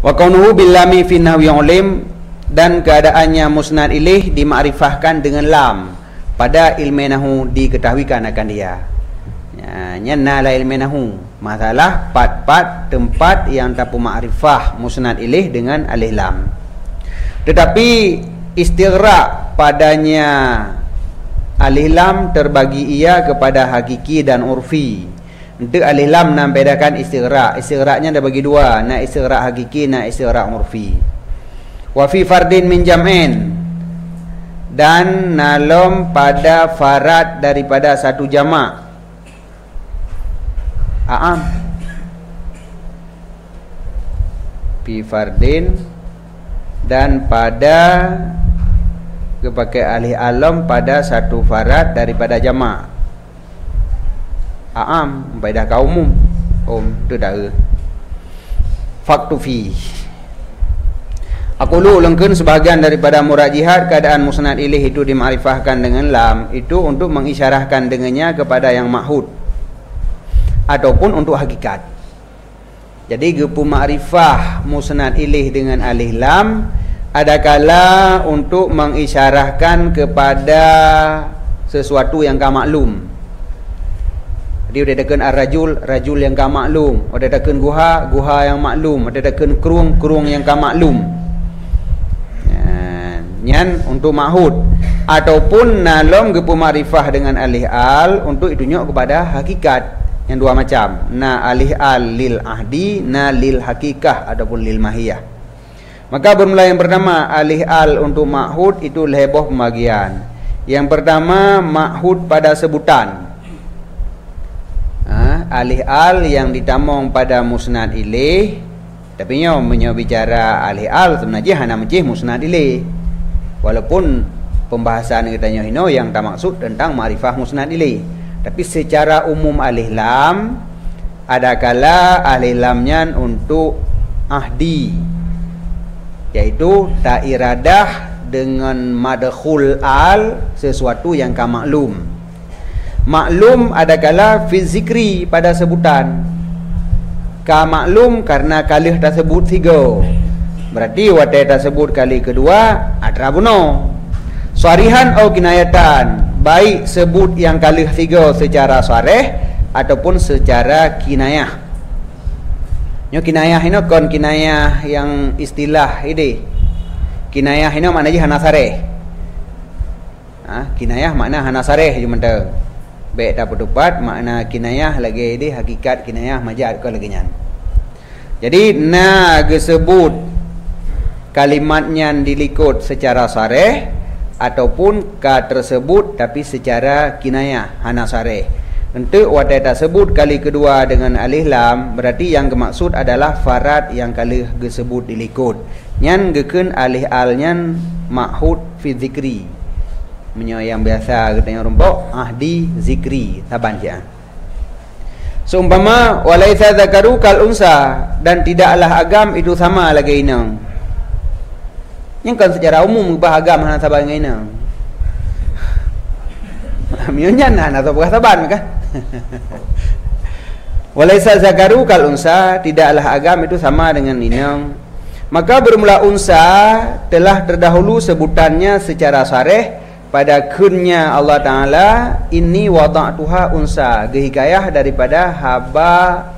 Wa kaunuhu billami fi nahwi ulim, dan keadaannya musnad ilaih dimakrifahkan dengan lam pada ilmu nahwu diketahuikan akan dia. Ya, nala ilmu nahwu masalah pat-pat tempat yang tapu makrifah musnad ilaih dengan alif lam. Tetapi istighraq padanya alif lam terbagi ia kepada hakiki dan urfi. Untuk alif lam nak bedakan istighraq. Istighraqnya ada bagi dua, nak istighraq hakiki, nak istighraq urfi. Wa fi fardin min jam'in, dan nalom pada farad daripada satu jamak. A'am. Fi fardin, dan pada kepakai alih alam pada satu farad daripada jamak. A'am, dah kaum umum. Tu dah. Faktu fi. Aku ulangkan sebahagian daripada murajihat keadaan musnad ilaih itu dimakrifahkan dengan lam itu untuk mengisyarahkan dengannya kepada yang ma'hud ataupun untuk hakikat. Jadi gepu makrifah musnad ilaih dengan alif lam adakala untuk mengisyarahkan kepada sesuatu yang ka maklum. Jadi udah tekan ar-rajul, rajul yang ka maklum, udah tekan guha, guha yang maklum, udah tekan kerung, kerung yang ka maklum. Nyan untuk ma'hud ataupun nalom gepu makrifah dengan alih al untuk itunjuk kepada hakikat. Yang dua macam, na alih al lil ahdi, na lil hakikah ataupun lil mahiyah. Maka bermula yang pertama alih al untuk ma'hud itu leboh pembagian. Yang pertama ma'hud pada sebutan. Alih al yang ditamong pada musnad ilaih, tapi nyo bicara alih al sebenarnya hanya mencih musnad ilaih. Walaupun pembahasan kita hino yang tak maksud tentang ma'rifah musnad ilaih, tapi secara umum alif lam adakala alif lamnya untuk ahdi, yaitu tak iradah dengan madkhul al sesuatu yang ka maklum. Maklum adakala fi zikri pada sebutan, ka maklum karena kalih tersebut tiga. Berarti watai tersebut kali kedua adrabuno. Sarihan atau kinayatan, baik sebut yang kali tiga secara sareh ataupun secara kinayah. Nyo kinayah ini kon kinayah yang istilah ini. Kinayah ini maknanya hana sareh. Kinayah makna hana sareh cuma tu. Baik dapat tepat makna kinayah lagi ini hakikat kinayah majaz ko lagi nyan. Jadi na gesebut kalimatnya dilikut secara sareh ataupun ka tersebut tapi secara kinayah hana sareh. Untuk wadah tersebut kali kedua dengan alif lam berarti yang dimaksud adalah farad yang kali disebut dilikut. Nyan geken alih al nyan ma'hud fi zikri. Menyo yang biasa katanya rumpuk ahdi zikri taban dia. Seumpama walaisa zakaru kal unsa, dan tidaklah agam itu sama lagi inang. Yang kan secara umum ubah agam hana saban inang. Mionyan hana saban kan. Walaisa zakaru kal unsa, tidaklah agam itu sama dengan inang. Maka bermula unsa telah terdahulu sebutannya secara sareh pada kunnya Allah Ta'ala, inni wada'tuha unsa, gehikayah daripada haba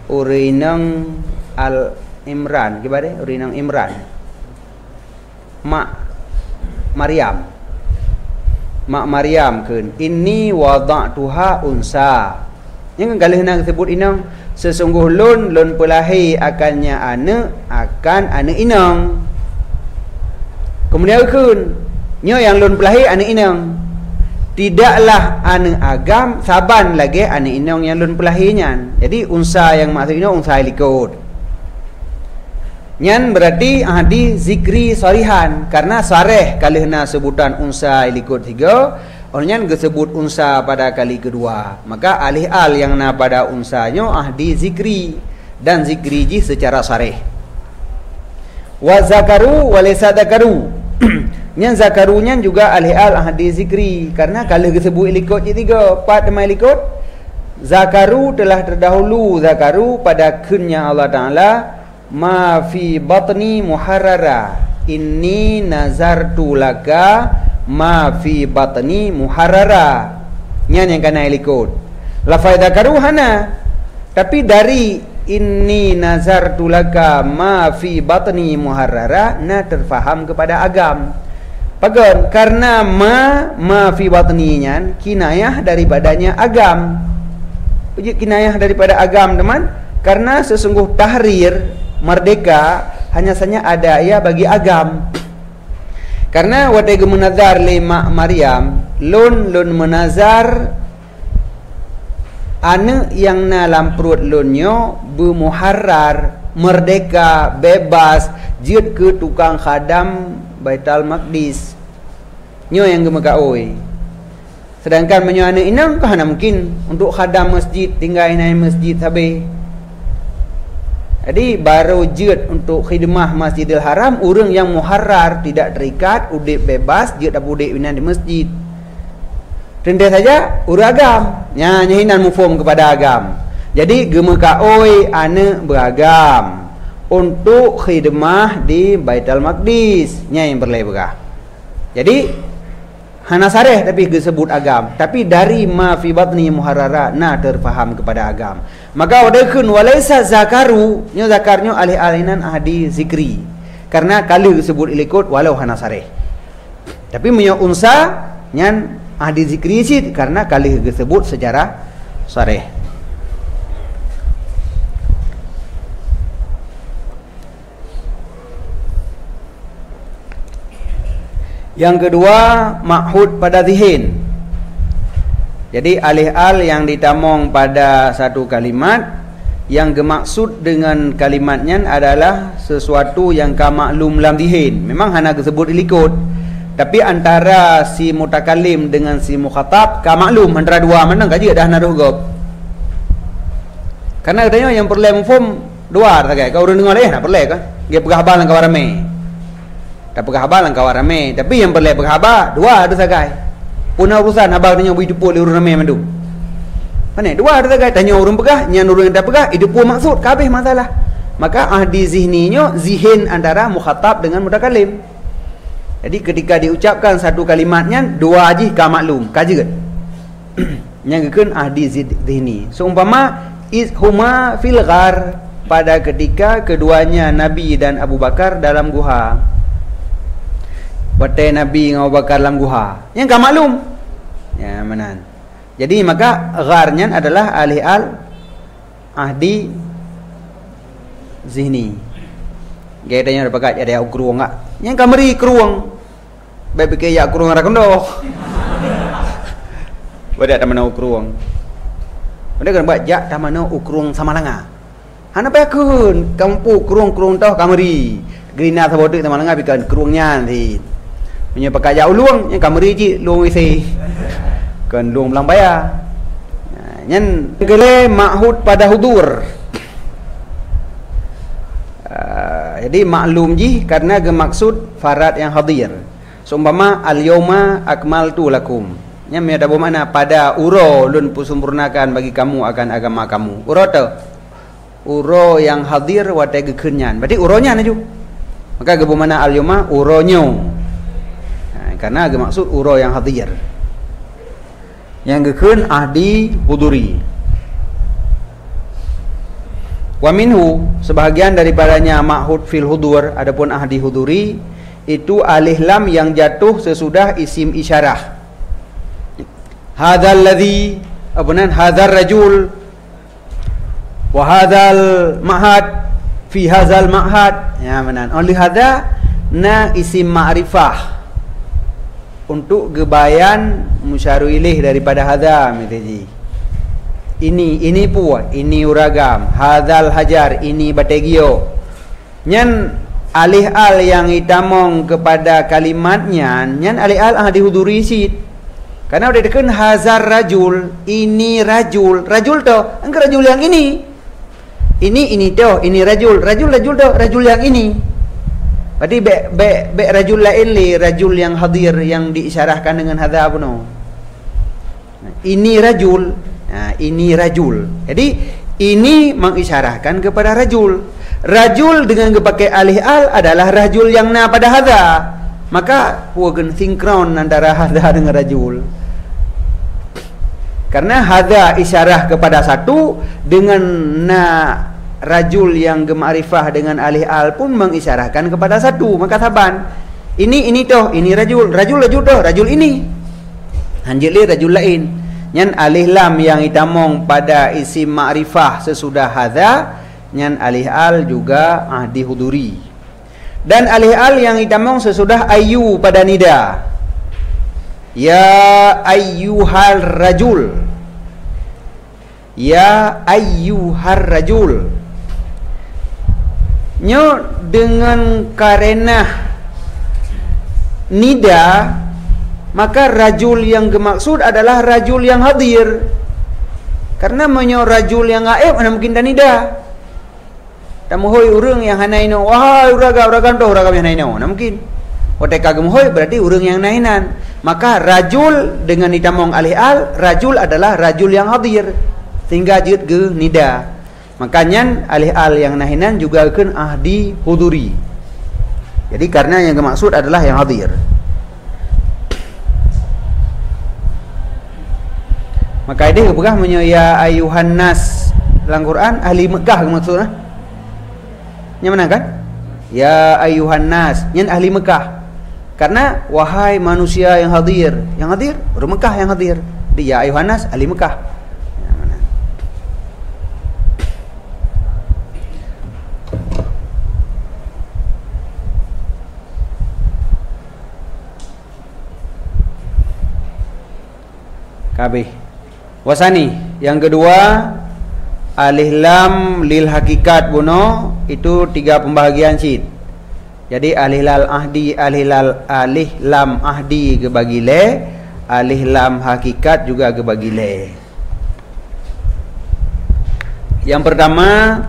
urinang al-imran, gimana? Urinang imran mak Maryam kun inni wada'tuha unsa. Yang kalau nak sebut inang sesungguh lun pelahi akannya akan anak inang. Kemudian kun nyo yang lun pelahi anak inang, tidaklah anak agam saban lagi anak inang yang lun pelahinya. Jadi unsa yang maksudnya unsa likut. Nyan berarti ahdi zikri sarihan, karena sareh kalau na sebutan unsa likut tiga, orangnya disebut unsa pada kali kedua. Maka alih al yang na pada unsanya ahdi zikri, dan zikri ji secara sareh. Wa zakaru wa laysa zakaru. Yang zakarunya juga alih al ahdi zikri, karena kalau disebut likut je tiga part demai likut. Zakaru telah terdahulu zakaru pada kunnya Allah Ta'ala ma fi batni muharrara. Inni nazartu laka ma fi batni muharrara. Nyan yang kena ikut. Lafaz dzakaru hana. Tapi dari inni nazartu laka ma fi batni muharrara na terfaham kepada agam. Pagon karena ma fi batni nyan kinayah daripadanya agam. Kinayah daripada agam teman, karena sesungguh tahrir merdeka hanya saja ada ia bagi agam. Karena wadai menazar li mak Maryam lun menazar ane yang na dalam perut lunyo bermuharrar merdeka bebas jid ke tukang khadam Baitul Maqdis nyo yang gemega oi. Sedangkan menyo ane inang kahana mungkin untuk khadam masjid tinggal inai masjid sabe. Jadi baru jid untuk khidmah Masjidil Haram orang yang muharrar tidak terikat udip bebas jid dak udip inan di masjid. Rendah saja uragam nyahinan mufum kepada agam. Jadi gemeka oi ane beragam untuk khidmah di Baitul Maqdis nyai berlebah. Jadi hana sareh tapi disebut agam, tapi dari ma fi batni muharrara na terfaham kepada agam. Maka wadakeun walaisa zakaru nyo zakarnyo alih-alinan ahdi zikri. Karena kali disebut ilikut walau hana sareh. Tapi menyo unsa nyan ahdi zikri sih karena kali disebut secara sareh. Yang kedua, ma'hud pada zihin. Jadi alih-al yang ditamong pada satu kalimat yang gemaksud dengan kalimatnya adalah sesuatu yang kamaklum lam zihin. Memang hana disebut ilikut. Tapi antara si mutakalim dengan si mukhatab kamaklum antara dua mana kaji dah naruh gop. Karena katanya yang perlu mufhum dua tak kau urang dengar nak perlu kan? Dia pegah balang kau rame. Tak pegah balang kau rame, tapi yang perlu pegah ba dua ada sagai. Punah urusan abang tanya hidup pul urang rame mandu. Pane dua ada sagai tanya urang pegah, nyan urang yang tak pegah hidup pul maksud kabeh masalah. Maka ahdi zihninyo zihin antara mukhatab dengan mutakalim. Jadi ketika diucapkan satu kalimatnya dua aji kamaklum kaji kan. Yang keun ahdi zihni. Seumpama huma fil ghar pada ketika keduanya Nabi dan Abu Bakar dalam guha. Batai Nabi dengan Abu Bakar dalam guha. Yang kamaklum. Ya manan. Jadi maka gharnya adalah alih-al ahdi zihni. Gaya tanya ada pakat ada ukruang enggak? Yang kameri keruang. Baik fikir ya keruang ra kendok. Bada ta mana ukruang. Bada kan buat jak ta mana ukruang sama langa. Hana pakun kampu keruang tau kameri. Gerina sabodek sama langa bikan keruangnya nanti. Punya pakat ya uluang yang kameri ji luang isi. Kan luang belang bayar. Nyen gele ma'hud pada hudur. Jadi maklum ji karena gemaksud farad yang hadir. Seumpama al-yauma akmaltu lakum. Nya ada bermakna pada uro lun pusempurnakan bagi kamu akan agama kamu. Uro tu uro yang hadir watai gekeunyan. Berarti uronya naju. Maka bermakna al-yauma uronyo. Karena gemaksud uro yang hadir. Yang gekeun ahdi huduri. Wa minhu sebahagian daripadanya ma'hud fil hudur adapun ahdi huduri itu alih lam yang jatuh sesudah isim isyarah. Hadzal ladzi abunan hadzal rajul wa hadzal ma'had fi hadzal ma'had ya manan oleh hadza na isim ma'rifah untuk gebayan musyaru ilaih daripada hadza mitaji. Ini puas, ini uragam, hadzal hajar, ini bategio. Nyan alih-al yang itamong kepada kalimatnya, nyan alih-al ahdi huduri sid. Karena udah dekan hazar rajul, ini rajul, rajul tu, angka rajul yang ini. Ini tu, ini rajul tu, rajul yang ini. Berarti be rajul lain li, rajul yang hadir yang diisyarahkan dengan hadza puno. Ini rajul. Nah, ini rajul. Jadi ini mengisyarahkan kepada rajul. rajul dengan pakai alih al adalah rajul yang na pada hadha, maka huwa sinkron antara hadha dengan rajul. Karena hadha isyarah kepada satu, dengan na rajul yang gemakrifah dengan alih al pun mengisyarahkan kepada satu, maka saban ini toh, ini rajul toh, rajul ini hanjili rajul lain. Nyan alih lam yang itamong pada isim makrifah sesudah hadha, nyan alih al juga ahdi huduri. Dan alih al yang itamong sesudah ayu pada nida, ya ayyuhal rajul, ya ayyuhar rajul, nyo dengan karenah nida, maka rajul yang dimaksud adalah rajul yang hadir. Karena menyo rajul yang gaib mana mungkin dan nida. Tamuhoi urang yang hanaino, wahai uragan toh uragam yang hanaino, mana mungkin. Oteka gemuhoi berarti urang yang nainan. Maka rajul dengan ditamong alih al, rajul adalah rajul yang hadir, sehingga jid ge nida. Makanya alih al yang nahinan juga akan ahdi huduri. Jadi karena yang dimaksud adalah yang hadir. Maka ini kepegah ya ayuhan nas dalam Quran ahli Mekah maksudnya. Yang mana kan? Ya ayuhan nas, yang ahli Mekah. Karena wahai manusia yang hadir orang Mekah yang hadir. Dia ayuhan nas ahli Mekah. Yang mana? Kabeh. Wasani yang kedua alih lam lil hakikat buno, itu 3 pembahagian cid. Jadi alih lam ahdi ke bagi le, alih lam hakikat juga ke bagi le. Yang pertama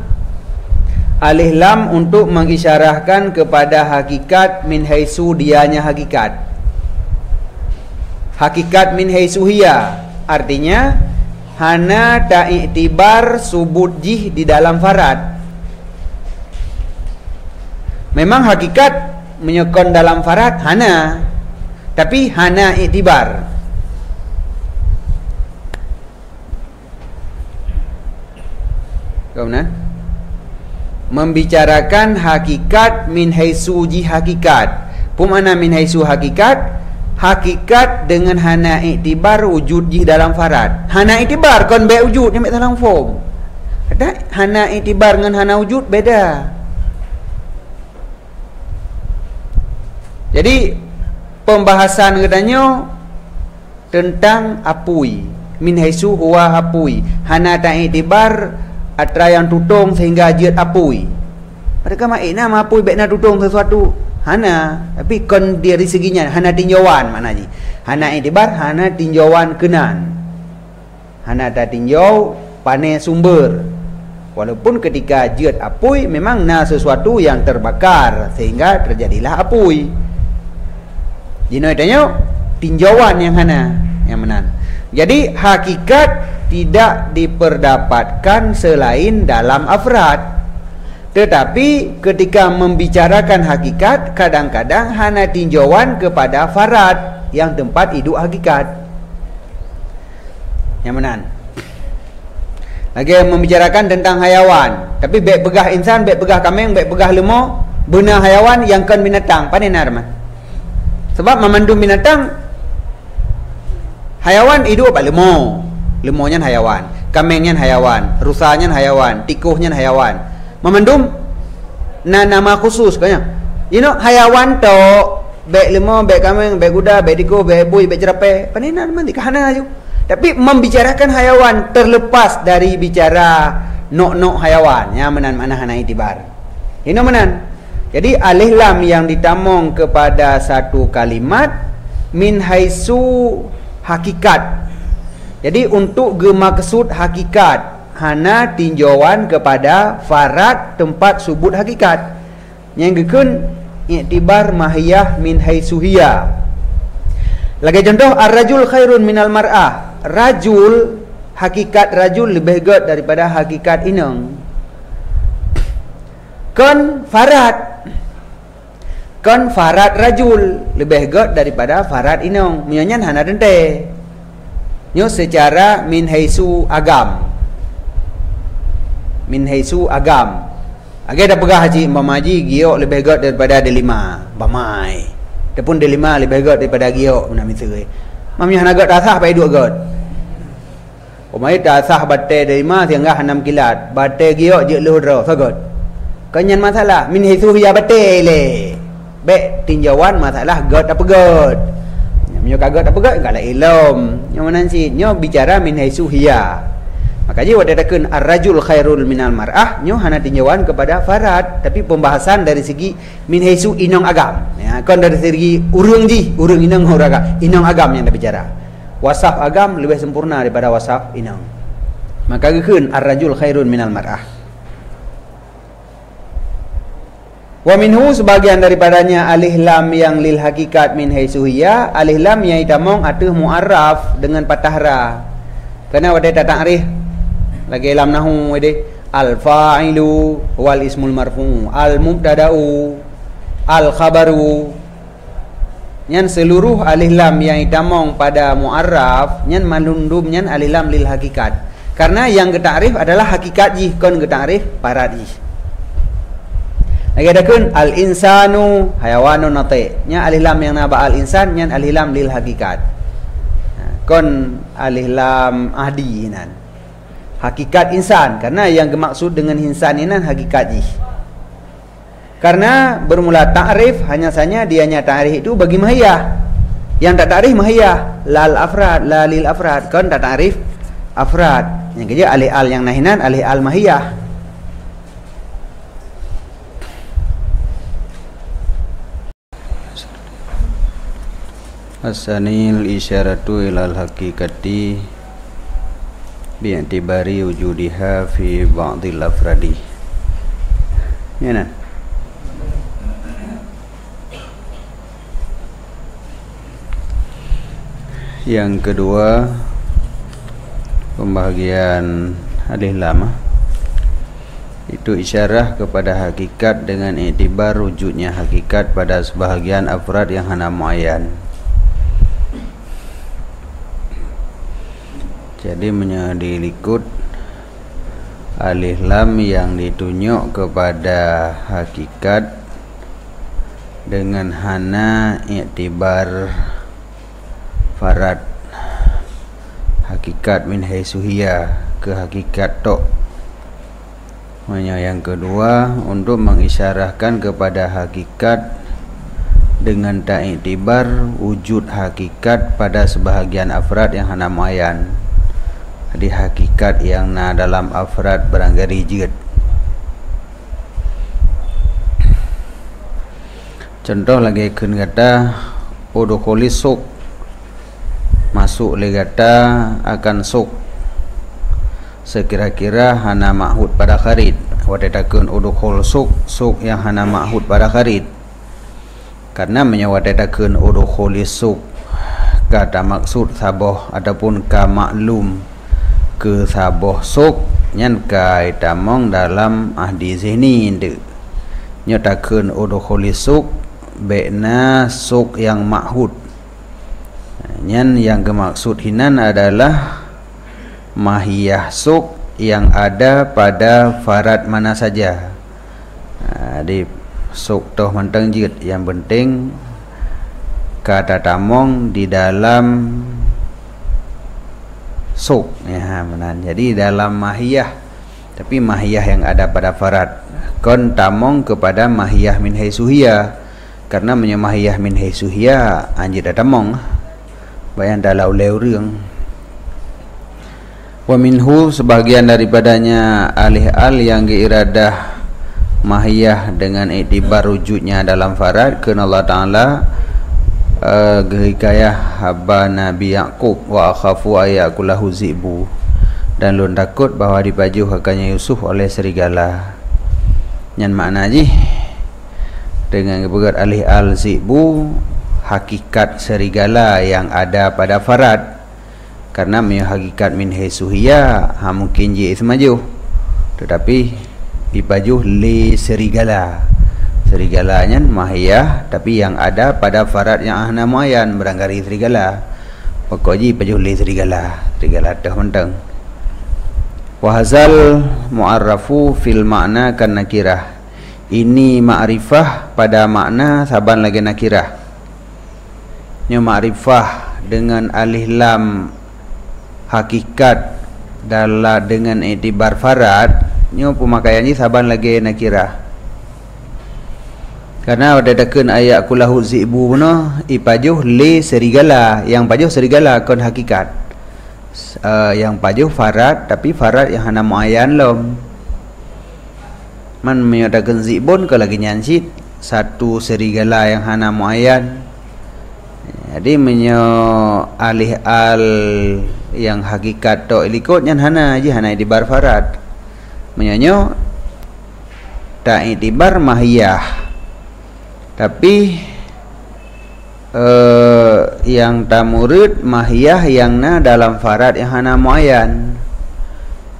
alih lam untuk mengisyarahkan kepada hakikat min haisu dianya hakikat. Hakikat min haisu hiya, artinya hana ta'iktibar subut jih di dalam farad. Memang hakikat menyokong dalam farad hana, tapi hana iktibar. Kemudian membicarakan hakikat min haisu jih hakikat. Pemana min haisu hakikat? Hakikat dengan hana iktibar wujud di dalam farad. Hana iktibar kon be wujud ni dalam form. Ada hana iktibar dengan hana wujud beda. Jadi pembahasan katanya tentang apui. Min haisu huwa apui. Hana ta iktibar atra yang tutung sehingga jid apui. Mereka makna apui bekna tutung sesuatu. Hana, tapi kon dari seginya hana tinjauan maknanya. Hana iktibar, hana tinjauan kenan. Hana tak tinjau pane sumber. Walaupun ketika jid apui memang na sesuatu yang terbakar sehingga terjadilah apui. Jino tanya tinjauan yang hana yang menan. Jadi hakikat tidak diperdapatkan selain dalam afrad. Tetapi ketika membicarakan hakikat, kadang-kadang hana tinjauan kepada farad yang tempat hidup hakikat. Yang menan. Lagi membicarakan tentang hayawan, tapi baik pegah insan, baik pegah kameng, baik pegah lemah, benar hayawan yang kan binatang. Panenar mah. Sebab memandung binatang, hayawan hidup apa lemah. Lemahnya hayawan, kamengnya hayawan, rusanya hayawan, tikuhnya hayawan. Memandum nama khusus kayaknya. You know hayawan to baik lemah, baik kameng, baik kuda, baik tikus, baik bui, baik jerapah. Panenan mandi kahana aja. Tapi membicarakan hayawan terlepas dari bicara nok hayawan. Ya menan mana hana itibar. You know menan. Jadi alih lam yang ditamong kepada satu kalimat min haisu hakikat. Jadi untuk gemaksud hakikat, hana tinjauan kepada farad tempat subut hakikat. Yang gekun iktibar mahiyah min haisuhiyah. Lagi contoh ar-rajul khairun minal mar'ah. Rajul, hakikat rajul lebih good daripada hakikat inang. Kon farad rajul lebih god daripada farad inong. Menyanyian hana dente. Nyo secara min haisu agam. Min haisu agam. Agak dah pegah haji mamaji giok lebih god daripada delima. Bamai. Dapun delima lebih god daripada giok mana misal. Mamnya hana god dasah pai dua god. Umai dasah bate delima tianggah 6 kilat. Bate giok je luhur sagot. Kanyan masalah min haisu hiya bate le. Baik tinjauan masalah god apa god. Nyo kagak apa god enggak lah ilm. Yang mana sih nyo bicara min haisu hiya. Makanya wadadakeun ar-rajul khairul minal mar'ah, nyo hana tinjauan kepada farad, tapi pembahasan dari segi min haisu inong agam. Ya, kon dari segi urang inong huraga, inong agam yang dah bicara. Wasaf agam lebih sempurna daripada wasaf inong. Maka gekeun ar-rajul khairun minal mar'ah. Wa minhu sebagian daripadanya alif lam yang lil hakikat min haisu hiya, alif lam yang itamong atuh muarraf dengan patah ra. Karena wadai ta'rif lagi lam nahu wadai al fa'ilu wal ismul marfu, al mubtada'u, al khabaru. Nyan seluruh alif lam yang itamong pada muarraf nyan malundum nyan alif lam lil hakikat. Karena yang ta'rif adalah hakikat ji, kon ta'rif parad ji. Lagi ada kun al insanu hayawanun nati. Nya alif lam yang naba al insan nyan alif lam lil hakikat. Kon alif lam ahdi nan. Hakikat insan, karena yang dimaksud dengan insan ini hakikat ji. Karena bermula ta'rif hanya saja dianya ta'rif itu bagi mahiyah. Yang tak ta'rif mahiyah, lal afrad, la lil afrad. Kon tak ta'rif afrad. Yang kerja alif al yang nahinan alif al mahiyah. Asanil isyaratu ilal haqiqati bi'tibari wujudiha fi ba'dil afradi. Ya nah. Yang kedua, pembahagian alif lam itu isyarah kepada hakikat dengan iktibar wujudnya hakikat pada sebahagian afrad yang hana muayyan. Jadi menyelikut alif lam yang ditunjuk kepada hakikat dengan hana iktibar farad hakikat min haisu hiya ke hakikat tok. Yang kedua, untuk mengisyarahkan kepada hakikat dengan tak iktibar wujud hakikat pada sebahagian afrad yang hana muayyan. Di hakikat yang na dalam afrad barangkali jid. Contoh lagi kun kata udkhuli suq, masuk le kata akan suq, sekira-kira hana ma'hud pada kharid. Wadadakeun udkhul suq, suq yang hana ma'hud pada kharid. Karena menyawadadakeun udkhuli suq kata maksud saboh ataupun ka maklum ke saboh suq nyan kai tamong dalam ahdi zihni inde nyatakeun udkhuli suq be'na suq yang ma'hud. Nyan yang kemaksud hinan adalah mahiyah suq yang ada pada farad mana saja. Di suq toh menteng jid, yang penting kata tamong di dalam suq ya menan. Jadi dalam mahiyah, tapi mahiyah yang ada pada farad. Kon tamong kepada mahiyah min haisu hiya, karena mahiyah min haisu hiya anjir tamong bayan dalau leureng. Wa minhu sebagian daripadanya alih al yang diiradah mahiyah dengan iktibar wujudnya dalam farad kerana Allah Ta'ala hikayah haba Nabi Yaqub wa akhafu ayakulahu zibu, dan lun takut bahawa dipajuh akannya Yusuf oleh serigala. Yang makna ji dengan kebegat alih al zibu hakikat serigala yang ada pada farad, karena hakikat min haisu hiya mungkin ji ismajuh, tetapi ipajuh li serigala. Serigalanya mahiyah tapi yang ada pada farad yang ahna muayyan berangkari serigala. Pokoknya ipajuh li serigala. Serigala dah mentang. Wahazal mu'arrafu fil makna kan nakirah. Ini ma'rifah pada makna saban lagi nakirah. Ini ma'rifah dengan alif lam hakikat dalam dengan itibar farad. Ini pemakaiannya saban lagi nakirah. Karena ada dakun ayat kulahu zibu puno ipajuh li serigala. Yang pajuh serigala kon hakikat. Yang pajuh farad tapi farad yang hana muayyan lom. Man menyatakan zibun kalau lagi nyansit satu serigala yang hana muayyan. Jadi alih al yang hakikat tok ilikot yang hana aja hana itibar farad. Menyanyo tak itibar mahiyah. Tapi yang tamurid mahiyah yang na dalam farad yang hana muayyan.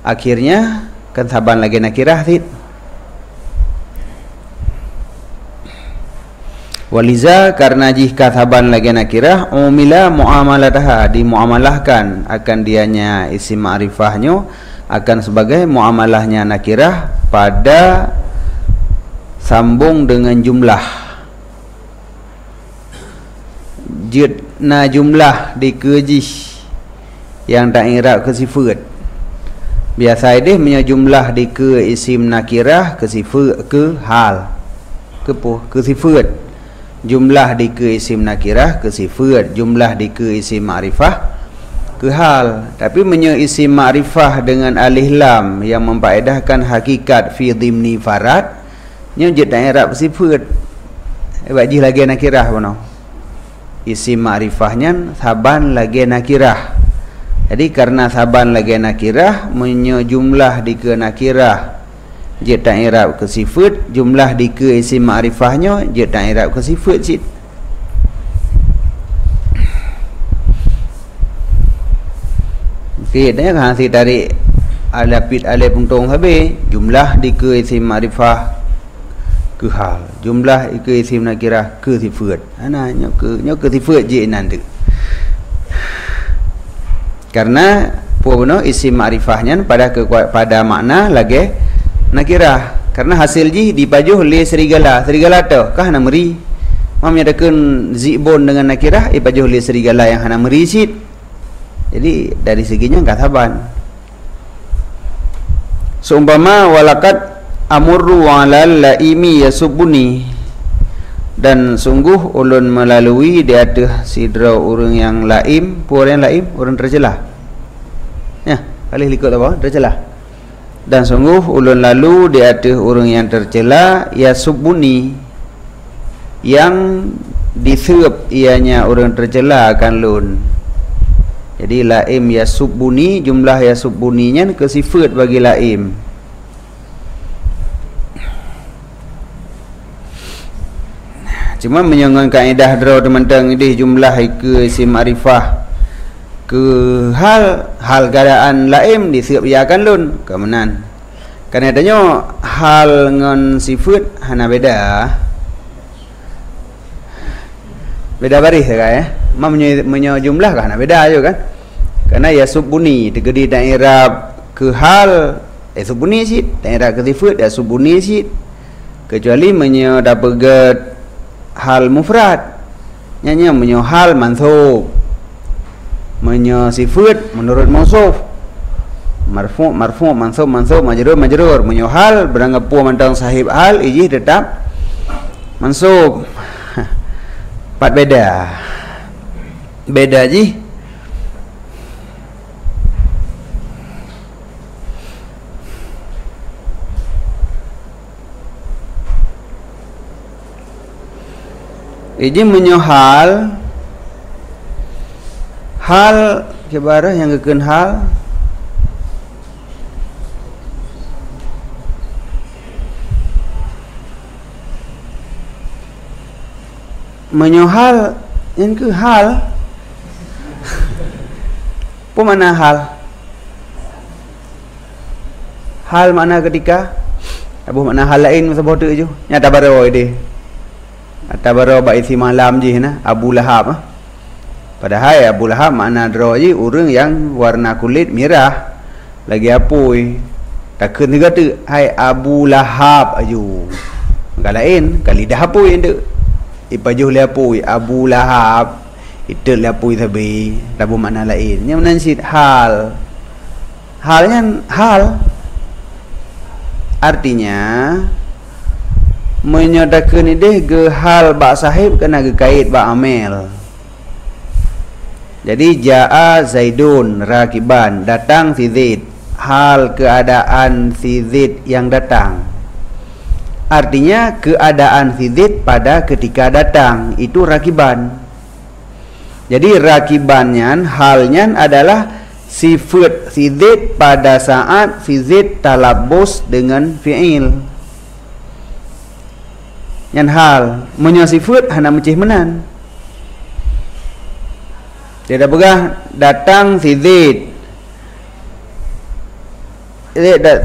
Akhirnya kan saban lagi nakirah tit. Waliza karena jika saban lagi nakirah umila muamalataha dimuamalahkan akan dianya isim ma'rifahnya akan sebagai muamalahnya nakirah pada sambung dengan jumlah. Jidna jumlah dikejih yang tak irab ke sifat. Biasa dia punya jumlah di ke isim nakirah ke sifat ke hal ke sifat. Jumlah di ke isim nakirah ke sifat, jumlah di ke isim ma'rifah ke hal. Tapi punya isim ma'rifah dengan alif lam yang memfaedahkan hakikat fi dhimni farad nya je tak irab sifat. Wajih lagi nakirah bono. Isim ma'rifahnya saban lagi nakirah. Jadi karena saban lagi nakirah punya jumlah di ke nakirah je tak i'rab ke sifat, jumlah di ke isim ma'rifahnya je tak i'rab ke sifat sit. Okey, dah kan si tarik alapit alif puntung habis, jumlah di ke isim ma'rifah ke hal, jumlah ke isim nakirah ke sifat. Ana nyo ke sifat je nanti. Karena puno isim ma'rifahnya pada makna lagi nakirah. Karena hasil ji dipajuh li serigala. Serigala tu kah hana meri. Mam nyadakeun zibun dengan nakirah ipajuh li serigala yang hana meri sit. Jadi dari seginya enggak saban. Seumpama walakat amurru alal laimi yasubuni, dan sungguh ulun melalui di atas sidra orang yang laim, orang yang laim, orang tercelah. Ya, kali likut apa? Tercelah. Dan sungguh ulun lalu di atas orang yang tercela yasubuni, yang diserap ianya orang tercela akan lun. Jadi laim yasubuni, jumlah yasubuninya ke sifat bagi laim. Cuma menyangkan kaedah draw teman-teman ini jumlah ke isim ma'rifah ke hal keadaan laim disiap iakan lun kemenan. Karena adanya hal dengan sifat hana beda. Beda baris kan menyo jumlah kan hana beda aja kan. Karena ya subuni tegedi dan i'rab ke hal subuni sit, dan i'rab ke sifat ya subuni sit. Kecuali menyo dapat hal mufrad nyanyi menyo hal mansub, menyo sifat menurut mausuf, marfu mansub majrur menyo hal beranggap pu mantang sahib hal ijih tetap mansub. Empat beda ji. Ini menyohal hal kebarah yang keken hal menyohal yang ke hal apa mana hal mana ketika Abu makna hal lain sebab tu je. Nya tabaro dia. Tabaro ba isi malam je na Abu Lahab. Padahal Abu Lahab makna dro je orang yang warna kulit merah. Lagi apoi. Takkan dia kata hai Abu Lahab aju. Maka lain kali dah apoi ende. Ipajuh le apoi Abu Lahab. Itu le apoi sabi. Tabu makna lain. Nya menansit hal. Halnya hal artinya menyatakan ini ke hal bak sahib kena ke kait bak amel. Jadi jaa Zaidun rakiban, datang si Zaid, hal keadaan si Zaid yang datang. Artinya keadaan si Zaid pada ketika datang itu rakiban. Jadi rakibannya halnya adalah sifat si Zaid pada saat si Zaid talabus dengan fi'il. Yang hal menyo sifat hana mencih menan. Dia dah begah datang si Zaid.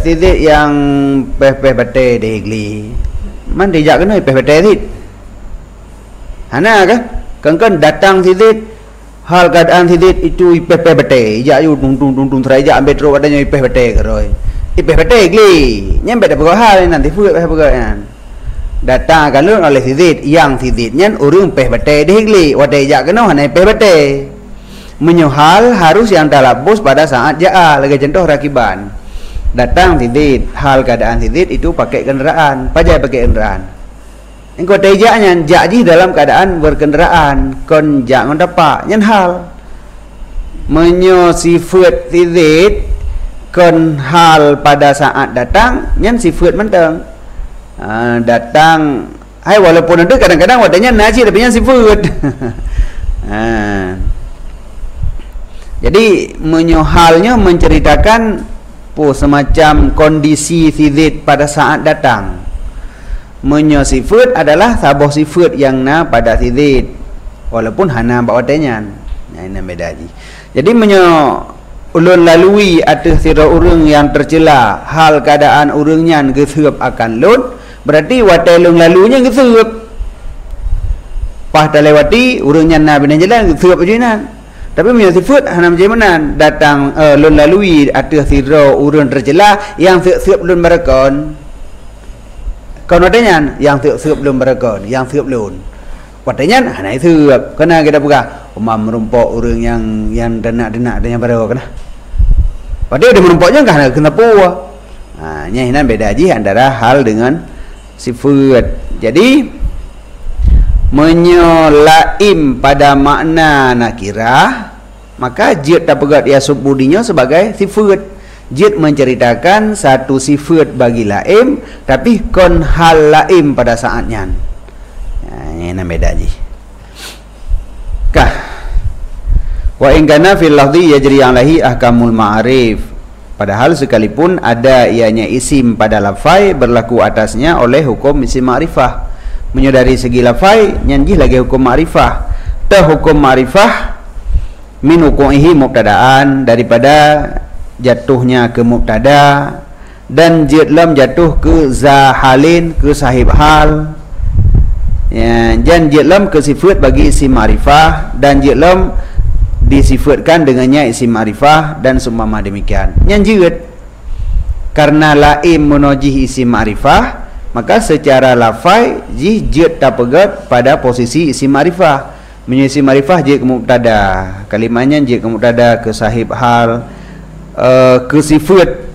Si Zaid yang peh-peh bate degli. Man dia jak kena peh bate Zaid. Hana kan? Kan datang si Zaid. Hal keadaan sidik itu ipeh bete, ya yu tung terai ambil terus adanya ipeh bete keroi. Ipeh bete gli, nyampe dah hal nanti fuet kan. Datang kalau oleh sidik yang sidiknya urung ipeh bete degli, wadai ja kena hana ipeh bete. Menyuhal harus yang talabus pada saat jaa, lagi contoh rakiban. Datang sidik, hal keadaan sidik itu pakai kendaraan, pajai pakai kendaraan. Engkau tejaknya jadi dalam keadaan berkendaraan kon jangan dapat nyen hal menyo sifat sidik kon hal pada saat datang nyen sifat mentang datang hai walaupun ada kadang-kadang wadanya nasi tapi nyen sifat jadi menyo halnya menceritakan semacam kondisi sidik pada saat datang. Menyo sifat adalah sabah sifat yang na pada sidik walaupun hana bawa tenyan. Nah ini beda lagi. Jadi menyo ulun lalui atas sira urang yang tercela hal keadaan urangnya geseup akan lun berarti watai lung lalunya geseup. Pas lewati urangnya na bina jalan geseup ajunan. Tapi menyo sifat hana macam datang lun lalui atas sira urang tercela yang seup lun barakon. Kalau adanya yang siap belum berakon, yang siap belum. Wadanya hanya siap. Kena kita buka umam merumpok orang yang denak-denak dan yang baru kena. Padahal dia merumpoknya kan kena puah. Nya ini beda aja antara hal dengan sifat. Jadi menyolaim pada makna nakirah, maka jid dapat ia subudinya sebagai sifat. Jid menceritakan satu sifat bagi laim tapi kon hal laim pada saatnya. Ini beda je. Kah. Wa in kana fil lafzi yajri alaihi ahkamul ma'arif. Padahal sekalipun ada ianya isim pada lafai berlaku atasnya oleh hukum isim ma'rifah. Menyadari segi lafai nyanjih lagi hukum ma'rifah. Hukum ma'rifah min hukumihi mubtadaan daripada jatuhnya ke mubtada dan jidlam jatuh ke zahalin ke sahib hal ya, dan jidlam ke sifat bagi isim ma'rifah dan jidlam disifatkan dengannya isim ma'rifah dan seumpama demikian yang jid karena laim menojih isim ma'rifah maka secara lafai jid tapegat pada posisi isim ma'rifah menyusul isim ma'rifah jid ke mubtada kalimatnya jid ke mubtada ke sahib hal ke sifat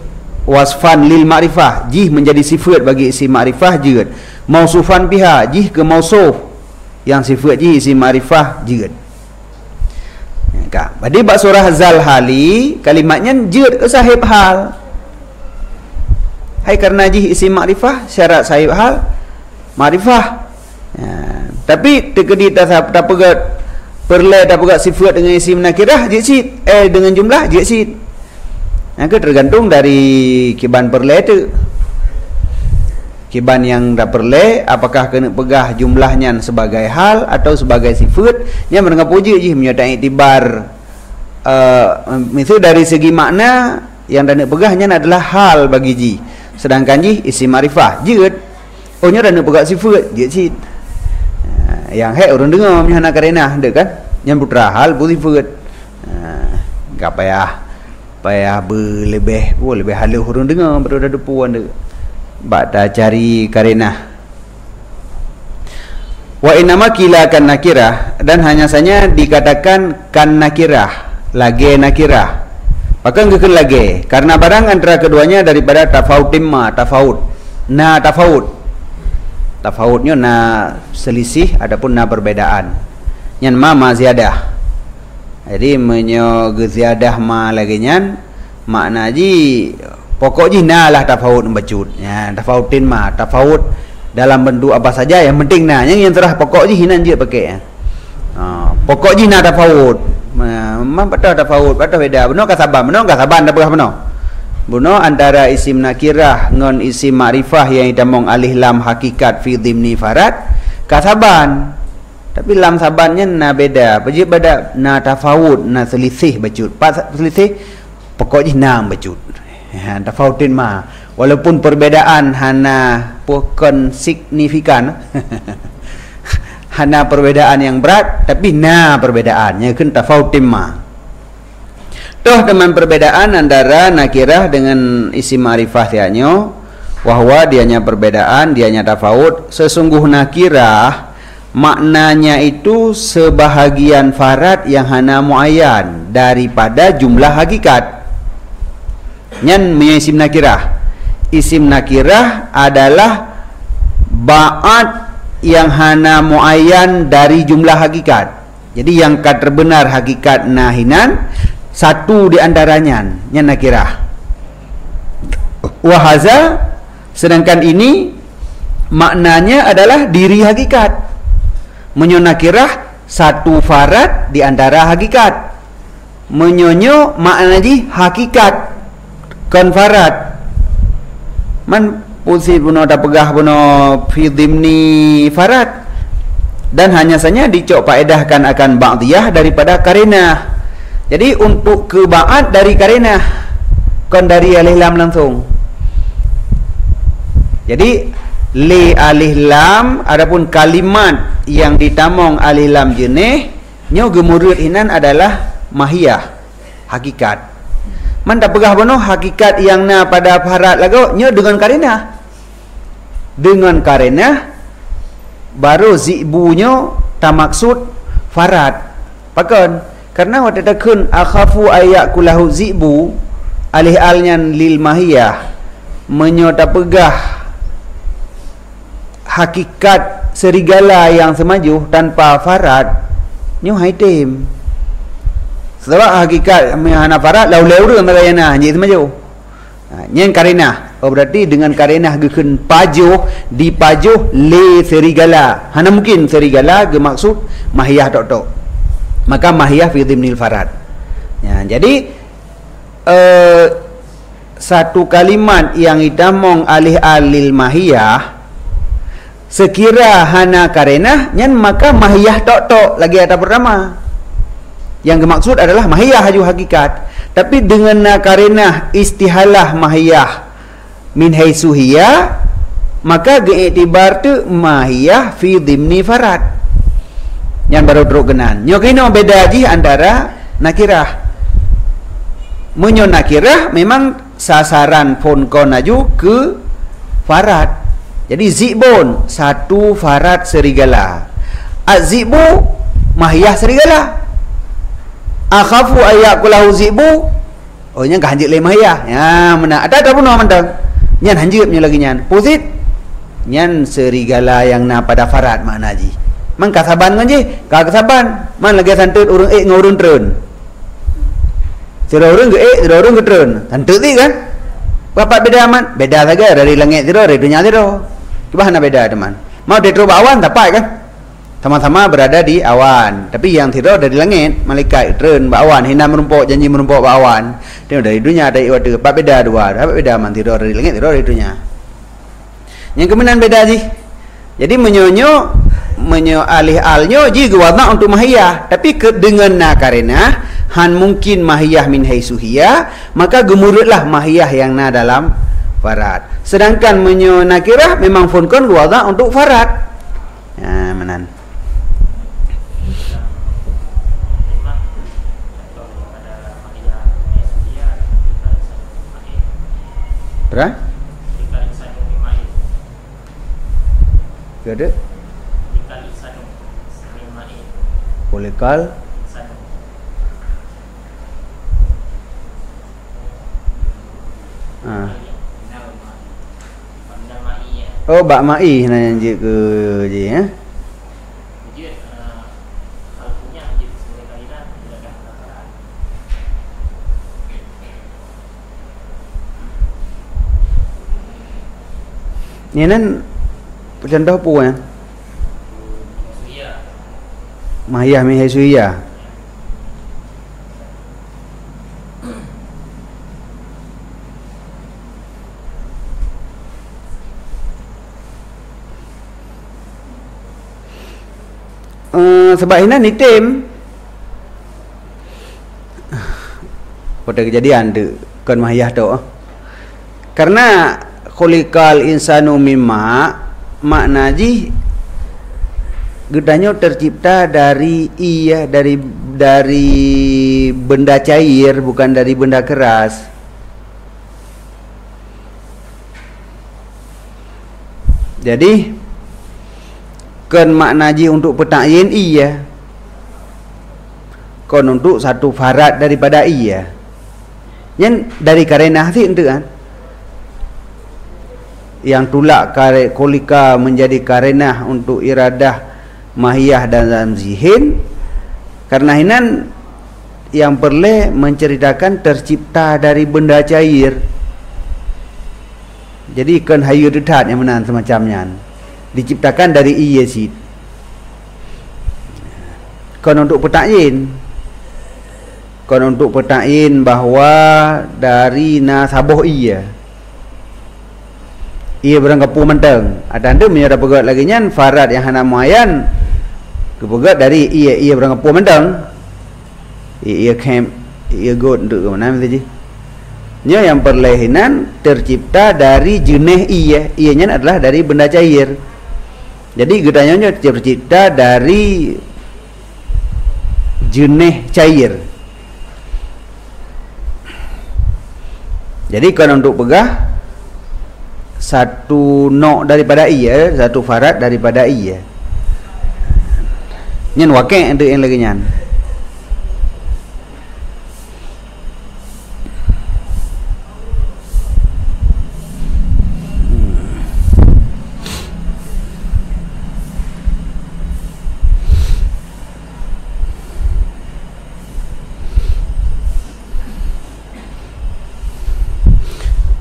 wasfan lil ma'rifah jih menjadi sifat bagi isim ma'rifah jid mausufan biha jih ke mausuf yang sifat jih isim ma'rifah jid ya, pada bab surah zal hali kalimatnya jid ke sahib hal hai karena jih isim ma'rifah syarat sahib hal ma'rifah ya, tapi tekedi tak pegat perle tak pegat sifat dengan isim nakirah jid sid dengan jumlah jid sid. Yang tergantung dari kiban perle itu. Kiban yang dah perle apakah kena pegah jumlahnya sebagai hal atau sebagai sifat yang mengapuji je menyatakan iktibar misal dari segi makna yang dah nak pegahnya adalah hal bagi ji. sedangkan ji isim ma'rifah jeut ohnya dah nak pegang sifat je cit yang hek orang dengar punya anak karenah dek kan yang putra hal pun sifat enggak payah berlebih lebih halus orang dengar pada depuan dek bak dah cari karenah. Wa inama kila kan nakirah, dan hanya saja dikatakan kan nakirah, lage nakirah. Maka ngeken lage karena barang antara keduanya daripada tafautim ma tafaut. Na tafaut. Tafautnya na selisih adapun na perbedaan. Nyan ma ziyadah. Jadi menyo ziyadah ma lagi nyan makna ji pokok ji na lah tafaut bacut. Ya tafautin ma tafaut dalam bentuk apa saja yang penting nah yang terah pokok je hinan je pakai pokok je nak tafaut memang patah tafaut patah beda benar ka saban tak berah benar benar antara isim nakirah ngon isim ma'rifah yang ditamong alif lam hakikat fi dhimni farad ka saban tapi lam sabannya na beda bejib beda na tafaut na selisih bacut pas selisih pokok je nam bacut tafautin ma walaupun perbedaan hana bukan signifikan hana perbedaan yang berat tapi na perbedaannya kan tafautim ma toh teman perbedaan antara nakirah dengan isim ma'rifah tianyo wahwa dianya perbedaan dianya tafaut sesungguh nakirah maknanya itu sebahagian farad yang hana muayyan daripada jumlah hakikat. Nyan punya isim nakirah adalah ba'at yang hana muayyan dari jumlah hakikat. Jadi yang terbenar hakikat nahinan satu di antaranya nyan nakirah. Wahaza sedangkan ini maknanya adalah diri hakikat. Menyo nakirah satu farad di antara hakikat. Menyonyo makna ji hakikat konfarat man pusi puno dah pegah puno fi dhimni farad dan hanya saja dicok faedahkan akan ba'diyah daripada karenah. Jadi untuk ke ba'at dari karenah kon dari alif lam langsung. Jadi li alif lam adapun kalimat yang ditamong alif lam jenih nyo gemurut inan adalah mahiyah hakikat. Man tak pegah bono hakikat yang na pada farat lagu nyo dengan karenah baru zibunyo tak maksud farat pakon karena waktu takun akhafu ayakulahu zibu alih alnyan lil mahiyah menyo tak pegah hakikat serigala yang semaju tanpa farat nyo haitim sebab hakikat hana farat lau-lau dia merayana hanya semaju nyen karenah berarti dengan karenah geken pajuh dipajuh le serigala hana mungkin serigala ge maksud mahiyah tok maka mahiyah fi dhimnil farad ya, jadi satu kalimat yang ditamong alih alil mahiyah sekira hana karenah nyen maka mahiyah tok lagi ada pertama yang dimaksud adalah mahiyah haju hakikat tapi dengan karenah istihalah mahiyah min haisuhiyah maka geiktibar tu mahiyah fi dhimni farad yang baru teruk kenan nyo kena beda ji antara nakirah menyo nakirah memang sasaran pun kon aju ke farad jadi zibun satu farad serigala azibu mahiyah serigala akhafu ayakulahu zibu oh nya ganjit le mahiyah ya mana ada pun mandang nyan hanjit nya lagi nyan posit nyan serigala yang na pada farad makna ji man kasaban kan ji kasaban man lagi santut urang ngurun treun sira urang sira urang treun santut ti kan apa beda man beda saja dari langit sira dari dunia sira kibahana beda teman mau detro awan dapat kan sama-sama berada di awan tapi yang tidak dari langit malaikat treun awan hina merumpok janji merumpok awan dia dari dunia dari waktu apa beda dua apa beda man tidak dari langit tidak dari dunia yang kemudian beda ji jadi menyo alih alnyo ji gewarna untuk mahiyah tapi dengan karena han mungkin mahiyah min haisuhiyah maka gemurutlah mahiyah yang na dalam farad. Sedangkan menyo nakirah memang funkon wadha untuk farad. Menan. Berapa? Ada? Polikal oh bak mai nanya je ke je ya. Ni nan contoh apa ya? Mahiyah mi haisuya. Sebab ini nitim pada kejadian tu kan mahiyah tu karena khuliqal insanu mimma makna ji gedanya tercipta dari dari benda cair bukan dari benda keras. Jadi kan makna ji untuk petakyin iya kon untuk satu farad daripada iya yang dari karenah sih itu kan yang tulak kolika menjadi karenah untuk iradah mahiyah dan zihin karena hinan yang perlu menceritakan tercipta dari benda cair jadi kan hayu dedat yang menan semacamnya diciptakan dari iya sih kan untuk petakyin bahawa dari nasaboh iya berangkapu menteng ada tu menyerap pegat lagi nyan farad yang hana muayan kepegat dari iya berangkapu menteng iya camp iya god untuk ke mana tadi nya yang perlehinan tercipta dari jenis iyanya adalah dari benda cair. Jadi gedanya tercipta dari jenis cair. Jadi kalau untuk pegah satu nok daripada iya, satu farad daripada iya. Nyen wakil itu yang lagi nyan.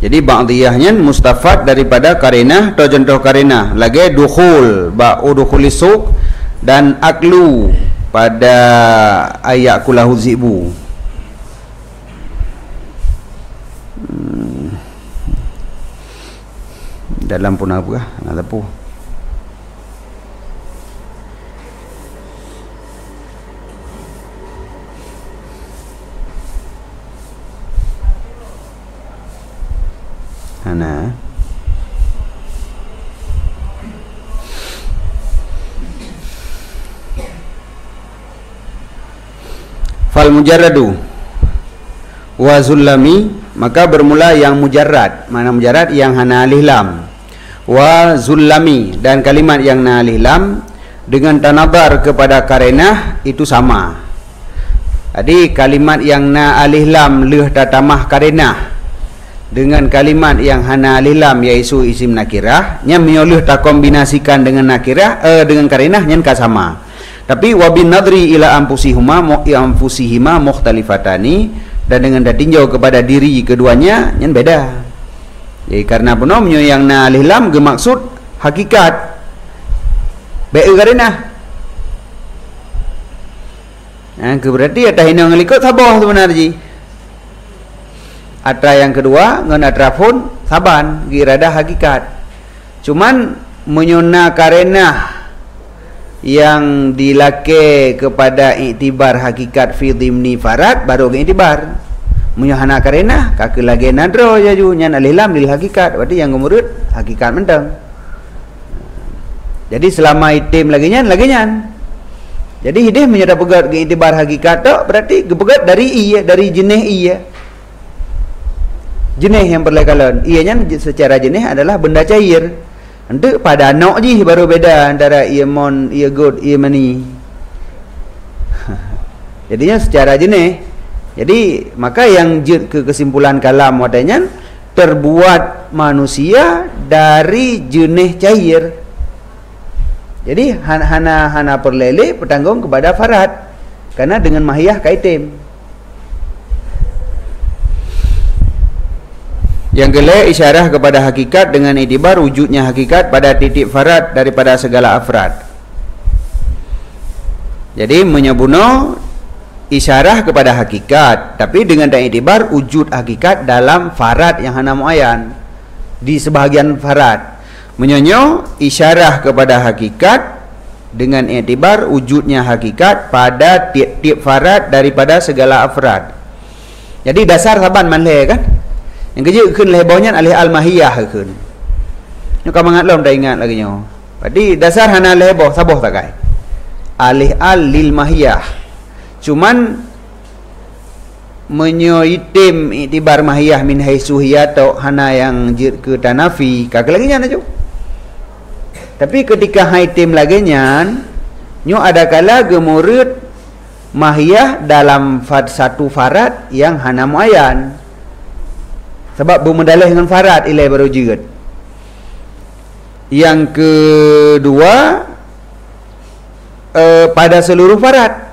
Jadi ba'diyahnya mustafad daripada karenah atau contoh karenah lagi dukhul ba'u dukhulis suq dan aklu pada ayat kulahu zibu dalam pun apa nak tahu Hana fal mujarradu wa zullami maka bermula yang mujarrad mana mujarrad yang hana alif lam wa zullami dan kalimat yang na alif lam dengan tanabar kepada karenah itu sama. Jadi kalimat yang na alif lam leh tatamah karenah dengan kalimat yang hana alif lam iaitu isim nakirah nya menyoleh tak kombinasikan dengan nakirah dengan karenah nyen ka sama. Tapi wabin nadri ila anfusihima mukhtalifatani dan dengan tinjau kepada diri keduanya nyen beda. Jadi karena penomnya yang na alif lam gemaksud hakikat be karenah. Berarti ada hina ngelikut sabah sebenarnya. Atra yang kedua ngan atra pun saban girada hakikat. Cuman menyuna karenah yang dilake kepada iktibar hakikat fi dhimni farad baru iktibar. Munyo hana karena kaki lagi nadro jaju nyan alihlam lil hakikat, berarti yang gemurut hakikat menteng. Jadi selama itim lagi nyan. Jadi hidih menyata pegat ke itibar hakikat tok, berarti pegat dari iya, dari jenis iya. Jenis yang berlekalan. Ianya secara jenis adalah benda cair. Nanti pada nok je baru beda antara ia mon, ia god, ia mani. Jadinya secara jenis. Jadi maka yang ke kesimpulan kalam wadanya terbuat manusia dari jenis cair. Jadi hana perlele bertanggung kepada farad karena dengan mahiyah kaitim. Yang gele isyarah kepada hakikat dengan itibar wujudnya hakikat pada titik farad daripada segala afrad. Jadi menyebuno isyarah kepada hakikat, tapi dengan itibar wujud hakikat dalam farad yang hana muayyan di sebahagian farad. Menyonyo isyarah kepada hakikat dengan itibar wujudnya hakikat pada tiap-tiap farad daripada segala afrad. Jadi dasar saban manleh kan? Yang kerja keun lehbonya alih al-mahiyah keun. Nyo kamangat lom dah ingat lagi nyo. Berarti dasar hana lehboh saboh tak kai. Alih al-lil mahiyah. Cuman menyoitim itibar mahiyah min haisuhiyah atau hana yang jir ke tanafi kagak lagi nyan aja. Tapi ketika haitim lagi nyan nyo ada kala gemurut mahiyah dalam satu farad yang hana muayyan. Sebab bermedalih dengan farad ilai baru jirat. Yang kedua pada seluruh farad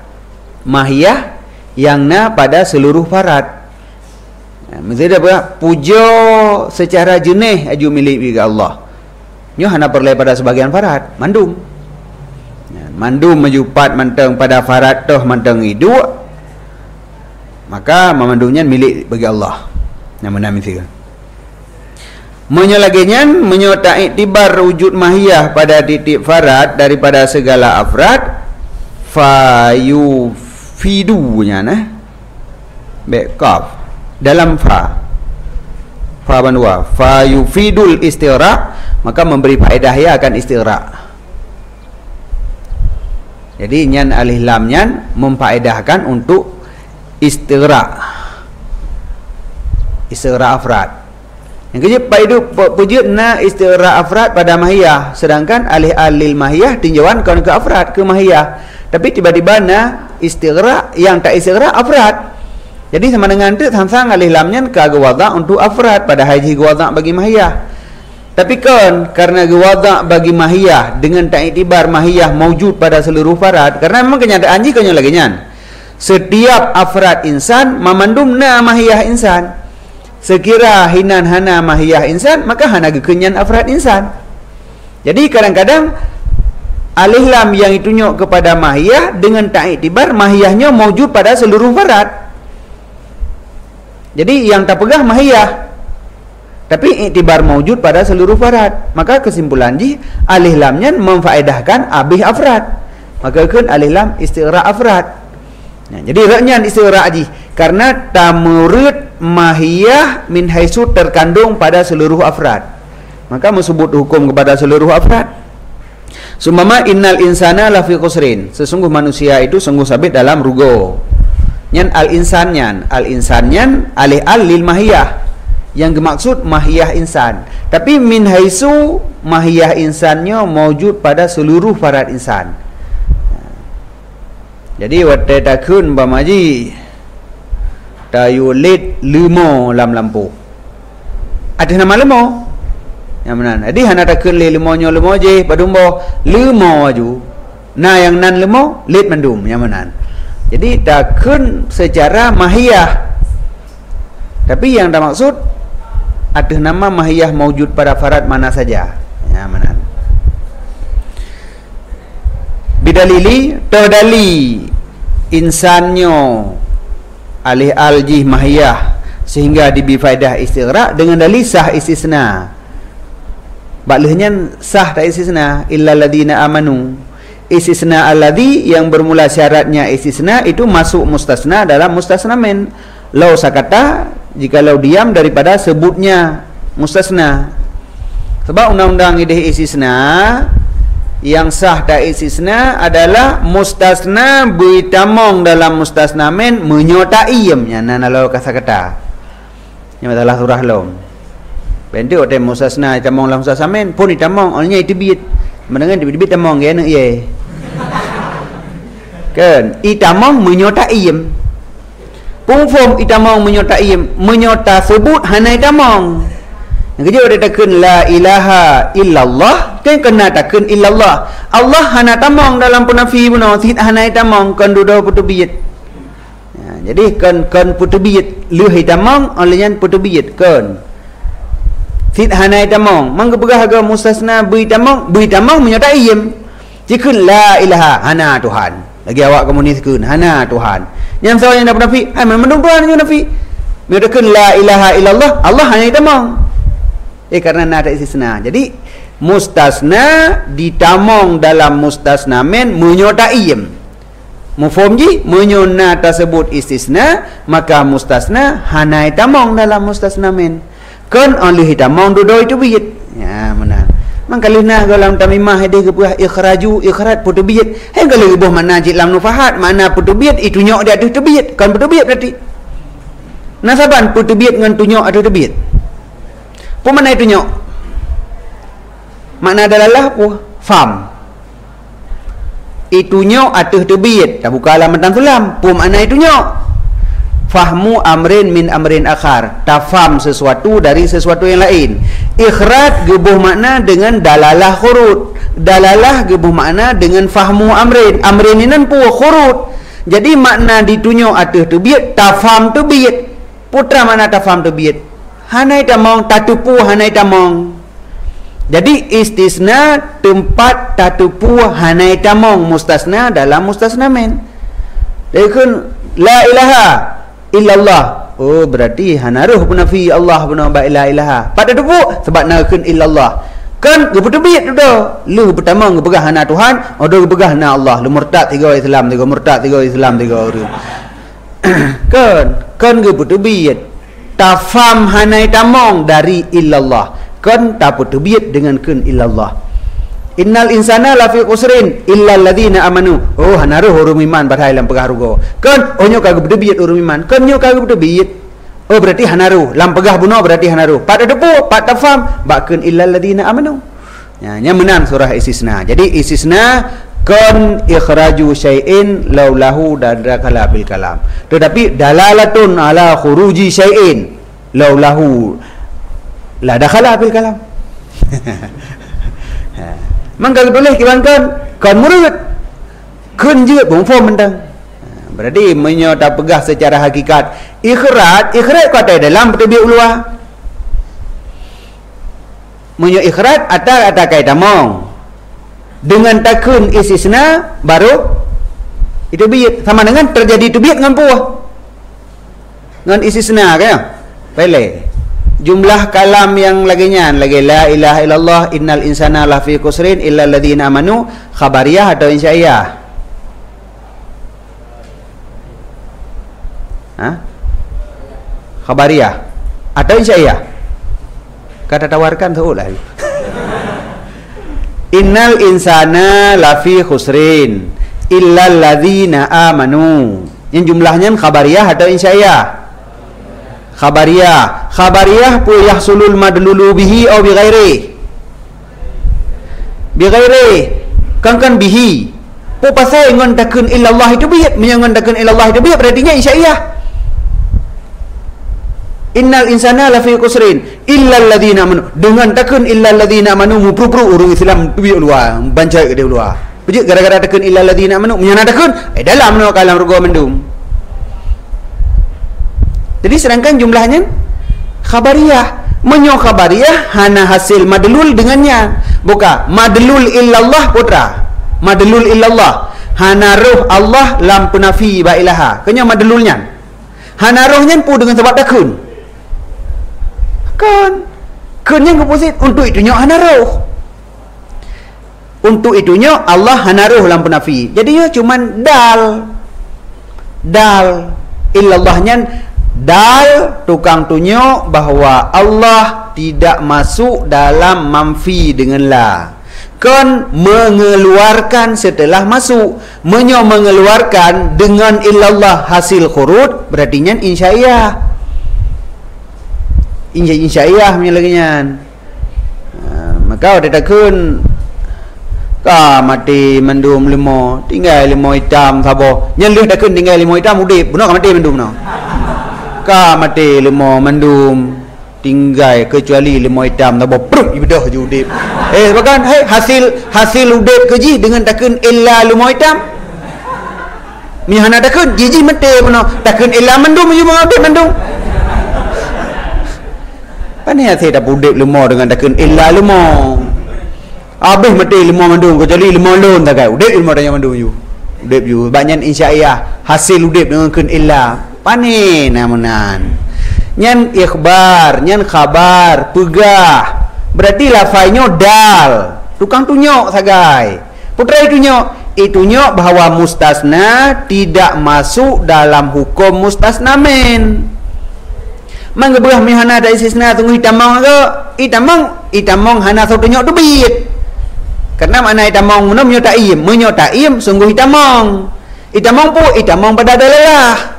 mahiyah yang na pada seluruh farad. Maksudnya apa? Puja secara jenis aju milik bagi Allah. Nyo hana perlai pada sebagian farad, mandum. Mandum majupat manteng pada farad toh manteng hidu. Maka memandumnya milik bagi Allah. Yang mana mesti. Menyelaginya menyota iktibar wujud mahiyah pada titik farad daripada segala afrad fidunya bekaf dalam fa banwa fa yufidul istighraq, maka memberi faedah ya akan istighraq. Jadi nyan alih lam nyan memfaedahkan untuk istighraq afrad. Yang kerja paidu pujud na istighraq afrad pada mahiyah, sedangkan alih alil mahiyah tinjauan ke afrad ke mahiyah. Tapi tiba-tiba na istighraq yang tak istighraq afrad. Jadi sama dengan tu samsang alih lamnya ke gawadha untuk afrad pada haji gawadha bagi mahiyah. Tapi kan karena gawadha bagi mahiyah dengan tak iktibar mahiyah maujud pada seluruh farad, karena memang kenyataan ji kanyo lagi nyan. Setiap afrad insan memandum na mahiyah insan. Sekira hinan hana mahiyah insan, maka hana gekenyan afrad insan. Jadi kadang-kadang alih lam yang ditunjuk kepada mahiyah dengan tak iktibar mahiyahnya maujud pada seluruh farad. Jadi yang tak pegah mahiyah, tapi iktibar maujud pada seluruh farad. Maka kesimpulan ji alih lamnya memfaedahkan abih afrad. Maka kan alih lam istighraq afrad. Nah, jadi raknya istighraq ji karena tamurud mahiyah min haitsu terkandung pada seluruh afrad. Maka mesebut hukum kepada seluruh afrad. Sumama innal insana lafi khusrin. Sesungguh manusia itu sungguh sabit dalam rugo. Nyan al-insanyan alih al-lil mahiyah. Yang dimaksud mahiyah insan. Tapi min haitsu mahiyah insannya maujud pada seluruh farad insan. Jadi wate takun bamaji tayulit limo lam lampu. Ada nama limo. Yang mana? Jadi hana takun le limonyo limo je padumbo limo aju. Na yang nan limo lit mandum yang mana? Jadi takun secara mahiyah. Tapi yang dah maksud ada nama mahiyah maujud pada farad mana saja. Ya mana? Bidalili todali insanyo alih aljih mahiyah sehingga dibi faedah istighraq dengan dalil sah istisna. Baklehnya sah tak istisna illa ladina amanu. Istisna alladhi yang bermula syaratnya istisna itu masuk mustasna dalam mustasna min. lau sakata, jikalau diam daripada sebutnya mustasna. Sebab undang-undang idih istisna yang sah tak istisna adalah mustasna bertamong dalam mustasna men menyertai nya nalau kata-kata. Yang masalah surah lom. Bentuk tem mustasna tamong dalam mustasna men pun ditamong olehnya itu bit. Mendengar dibit tamong ya nak ye. Kan itamong menyertai pungfom itamong menyerta sebut hanai tamong. Kerja dia takkan la ilaha illallah, kan kena takkan illallah. Allah hana tamong dalam penafi puno, sit hanai tamong kan dudo putubiyat. Ya, jadi kan putubiyat leuhai tamong olehnya putubiyat kan. Sit hanai tamong, mangga pegah agak mustasna bui tamong menyertai jikun la ilaha hana Tuhan. Lagi awak komunis kun hana Tuhan. Yang saya yang dapat nafi, mendung Tuhan yang nafi. Menyatakan la ilaha illallah, Allah hanya tamong. Karena ada istisna. Jadi mustasna ditamong dalam mustasna men menyertai mufhum ji menyona tersebut istisna, maka mustasna hanai tamong dalam mustasna men kan oleh tamong dudoi tu biyit. Ya mana mangkalina dalam tamimah hadis ke ikhraj putubiyat hai kalau ibuh mana jid lam nufahat mana putubiyat itu nyok dia tu biyit kan putubiyat berarti nasaban putubiyat dengan tunyok ada biyit. Pun mana itu nyok? Makna adalah apa? Faham. Itu nyok atuh tebiyat. Tak buka alamat sulam. Pun makna itu nyok. Fahmu amrin min amrin akhar. Tak faham sesuatu dari sesuatu yang lain. Ikhraj gebuh makna dengan dalalah khurut. Dalalah gebuh makna dengan fahmu amrin. Amrin ini pun khurut. Jadi makna ditunyok atuh tebiyat. Tak faham tebiyat. Putra mana tak faham tebiyat? Hanai tamong tatupu hanai tamong. Jadi istisna tempat tatupu hanai tamong mustasna dalam mustasna men. Dekun la ilaha illallah. Oh berarti hanaruh punafi Allah punafi la ilaha. Pada tupu sebab nakun illallah. Kan gebetebit tu dah. Lu pertama ngepegah hana Tuhan, odo ngepegah hana Allah. Lu murtad tiga Islam, tiga murtad tiga Islam tiga orang. Kan gebetebit. Tafam hanai tamong dari illallah kan tapu tebiyat dengan kun illallah. Innal insana lafi khusrin illa alladhina amanu. Oh hanaruh orang iman badai lam pegah rugo kan onyo kagak tebiyat orang iman kan nyo kagak tebiyat. Oh berarti hanaruh lam pegah buno berarti hanaruh pada depu pat tafam bakun illa alladhina amanu. Ya nya menan surah istisna. Jadi istisna kan ikhraju syai'in laulahu dadrakala bil kalam. Tetapi dalalatun ala khuruji syai'in laulahu la dakhala bil kalam. Mangga boleh kibankan kan murid kun je bongfom mentang. Berarti menyata pegah secara hakikat ikhraj kata dalam pertibik luar. Menyo ikhraj atau kai tamong. Dengan takun istisna baru itu biyat sama dengan terjadi itu biyat dengan puah dengan istisna kan pilih jumlah kalam yang laginya lagi la ilaha illallah innal insana lafi khusrin illa alladhina amanu khabariyah atau insya'iyah khabariyah atau insya'iyah kata tawarkan seolah innal insana lafi khusrin illa alladhina amanu. Yang jumlahnya khabariyah atau insya'iyah? Khabariyah pu yahsulul madlulu bihi atau bi ghairi kan bihi pu pasal ngon takun illallah itu biyat menyangon takun illallah itu biyat berarti nya insya'iyah. Innal insana lafi khusrin illa alladhina amanu dengan takun illa alladhina amanu mupru-pru orang Islam tu luar bancai ke dia luar pejik gara-gara takun illa alladhina amanu menyana takun dalam no kalam rugo mendum. Jadi sedangkan jumlahnya khabariyah menyo khabariyah hana hasil madlul dengannya buka madlul illallah putra madlul illallah hana ruh Allah lam penafi ba ilaha kenya madlulnya hana ruhnya pu dengan sebab takun kan yang keposit untuk itunya hanaruh untuk itunya Allah hanaruh lam penafi jadinya cuman dal illallahnya Dal tukang tunjuk bahawa Allah tidak masuk dalam manfi dengan la. Kan mengeluarkan setelah masuk. Mengeluarkan dengan illallah hasil khurud, berarti nyan insya'iyah. Insya'iyah punya lagi nyan. Maka ada takun mati mendum limo, tinggal limo hitam sabo. Nyan leh takun tinggal limo hitam udip, benar mati mendum no. Mati limo mendum tinggal kecuali limo hitam sabo pruk ibadah je udip. Bahkan hasil udip keji dengan takun illa limo hitam. Mihana takun jiji mati benar. Takun illa mendum je udip mendum. Pani hasil dah udip limo dengan takun illa limo. Habis mati limo mendum kecuali limo lon tak kai. Udip limo dah yang mendum you. Udip you banyak insya'iyah hasil udip dengan kun illa. Pani namunan. Nyan ikhbar, nyan khabar, pegah. Berarti lafaznya dal. Tukang tunjuk sagai. Putra itunya bahawa mustasna tidak masuk dalam hukum mustasna min. Manggebelah mihana ada istisna tunggu hitamong ke? Hitamong hana so tunjuk tu bit. Karena makna hitamong menyo taim sungguh hitamong. Hitamong pada dalalah.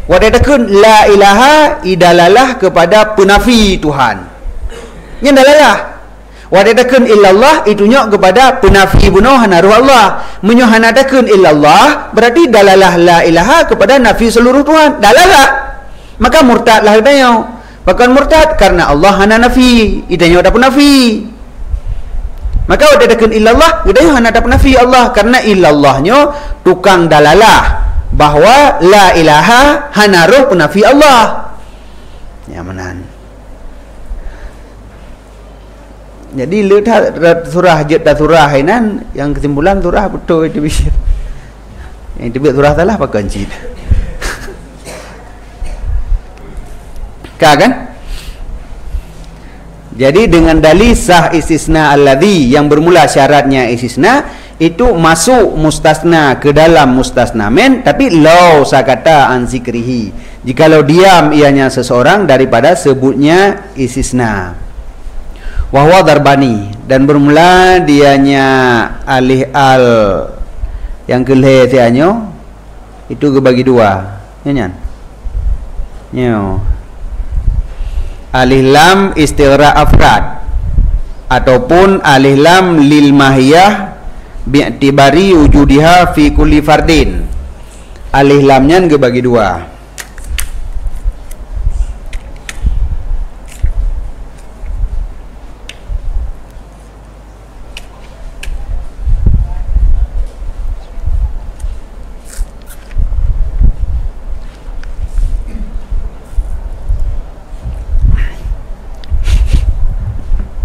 Wadadakun la ilaha idalalah kepada penafi Tuhan. Yang dalalah. Wadadakun illallah itunya kepada penafi bunuh hanaruh Allah. Menyohanadakun illallah berarti dalalah la ilaha kepada nafi seluruh Tuhan. Dalalah. Maka murtadlah katanya. Bahkan murtad karena Allah hana nafi. Idanya ada penafi. Maka wadadakun illallah idanya hana ada penafi Allah. Karena illallahnya tukang dalalah. Bahawa la ilaha hanaruh penafi Allah. Ya menan. Jadi lihat surah jeta surah inan yang kesimpulan surah betul itu bisa. Yang tebik surah salah pakai cit. Kan? Jadi dengan dalil sah istisna alladhi yang bermula syaratnya istisna itu masuk mustasna ke dalam mustasna min, tapi law sakata an zikrihi. Jikalau diam ianya seseorang daripada sebutnya istisna. Wahwa darbani, dan bermula dianya alih al yang kelih tianyo itu kebagi dua. Nyan. Nyo. Alih lam istighra afrad ataupun alih lam lil mahiyah bi'tibari wujudiha fi kulli fardin. Alih lamnya kebagi dua.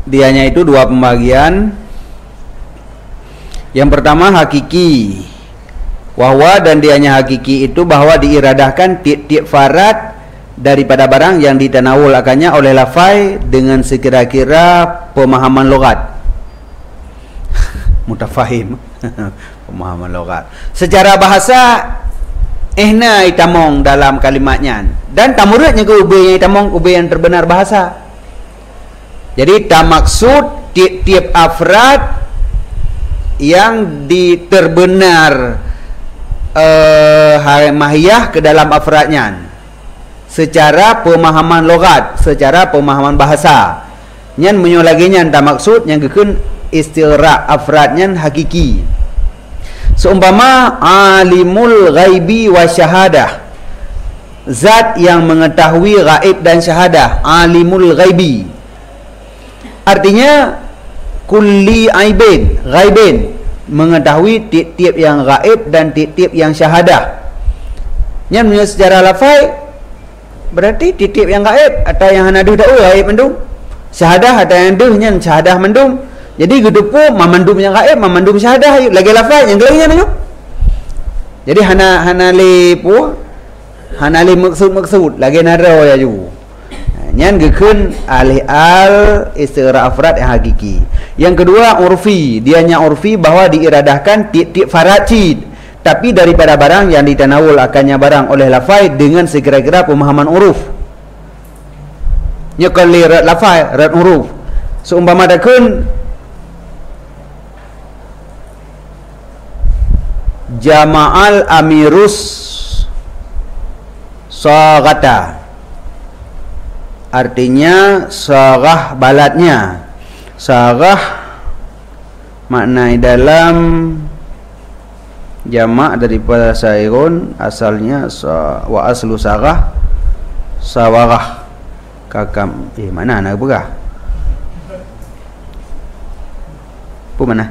Dianya itu dua pembagian. Yang pertama hakiki. Wahwa dan dianya hakiki itu bahwa diiradahkan tiap-tiap farad daripada barang yang ditanawul akannya oleh lafai dengan sekira-kira pemahaman logat. Mutafahim. Pemahaman logat. Secara bahasa ihna itamong dalam kalimatnya. Dan tamuridnya ke ubay yang itamong, ubay yang terbenar bahasa. Jadi tak maksud tiap-tiap afrad yang diterbenar mahiyah ke dalam afradnya secara pemahaman logat, secara pemahaman bahasa. Nyan menyolaginya tak maksud yang kekun istilra afradnya hakiki. Seumpama alimul ghaibi wa syahadah, zat yang mengetahui gaib dan syahadah, alimul ghaibi. Artinya kulli aibin, ghaibin, mengetahui tiap-tiap yang gaib dan tiap-tiap yang syahadah. Yang punya secara lafai berarti tiap-tiap yang gaib atau yang hanaduh dak gaib mendung. Syahadah atau yang duh nyan syahadah mendung. Jadi gedepu mamandum yang gaib, mamandum syahadah lagi lafai yang gelangnya mendung. Jadi hana lepo, hana le maksud lagi naro ya ju. Nyan gekun alih al istighra afrad yang hakiki. Yang kedua urfi, dianya urfi bahwa diiradahkan tiap-tiap farad cid. tapi daripada barang yang ditanawul akannya barang oleh lafai dengan sekira-kira pemahaman uruf. Nya kali rat lafai, rat uruf. Seumpama dakun jama'al amirus saghata, artinya saghah balatnya. Saghah makna dalam jamak daripada sairun, asalnya wa aslu saghah sawarah kakam. Mana nak berah? Apa mana?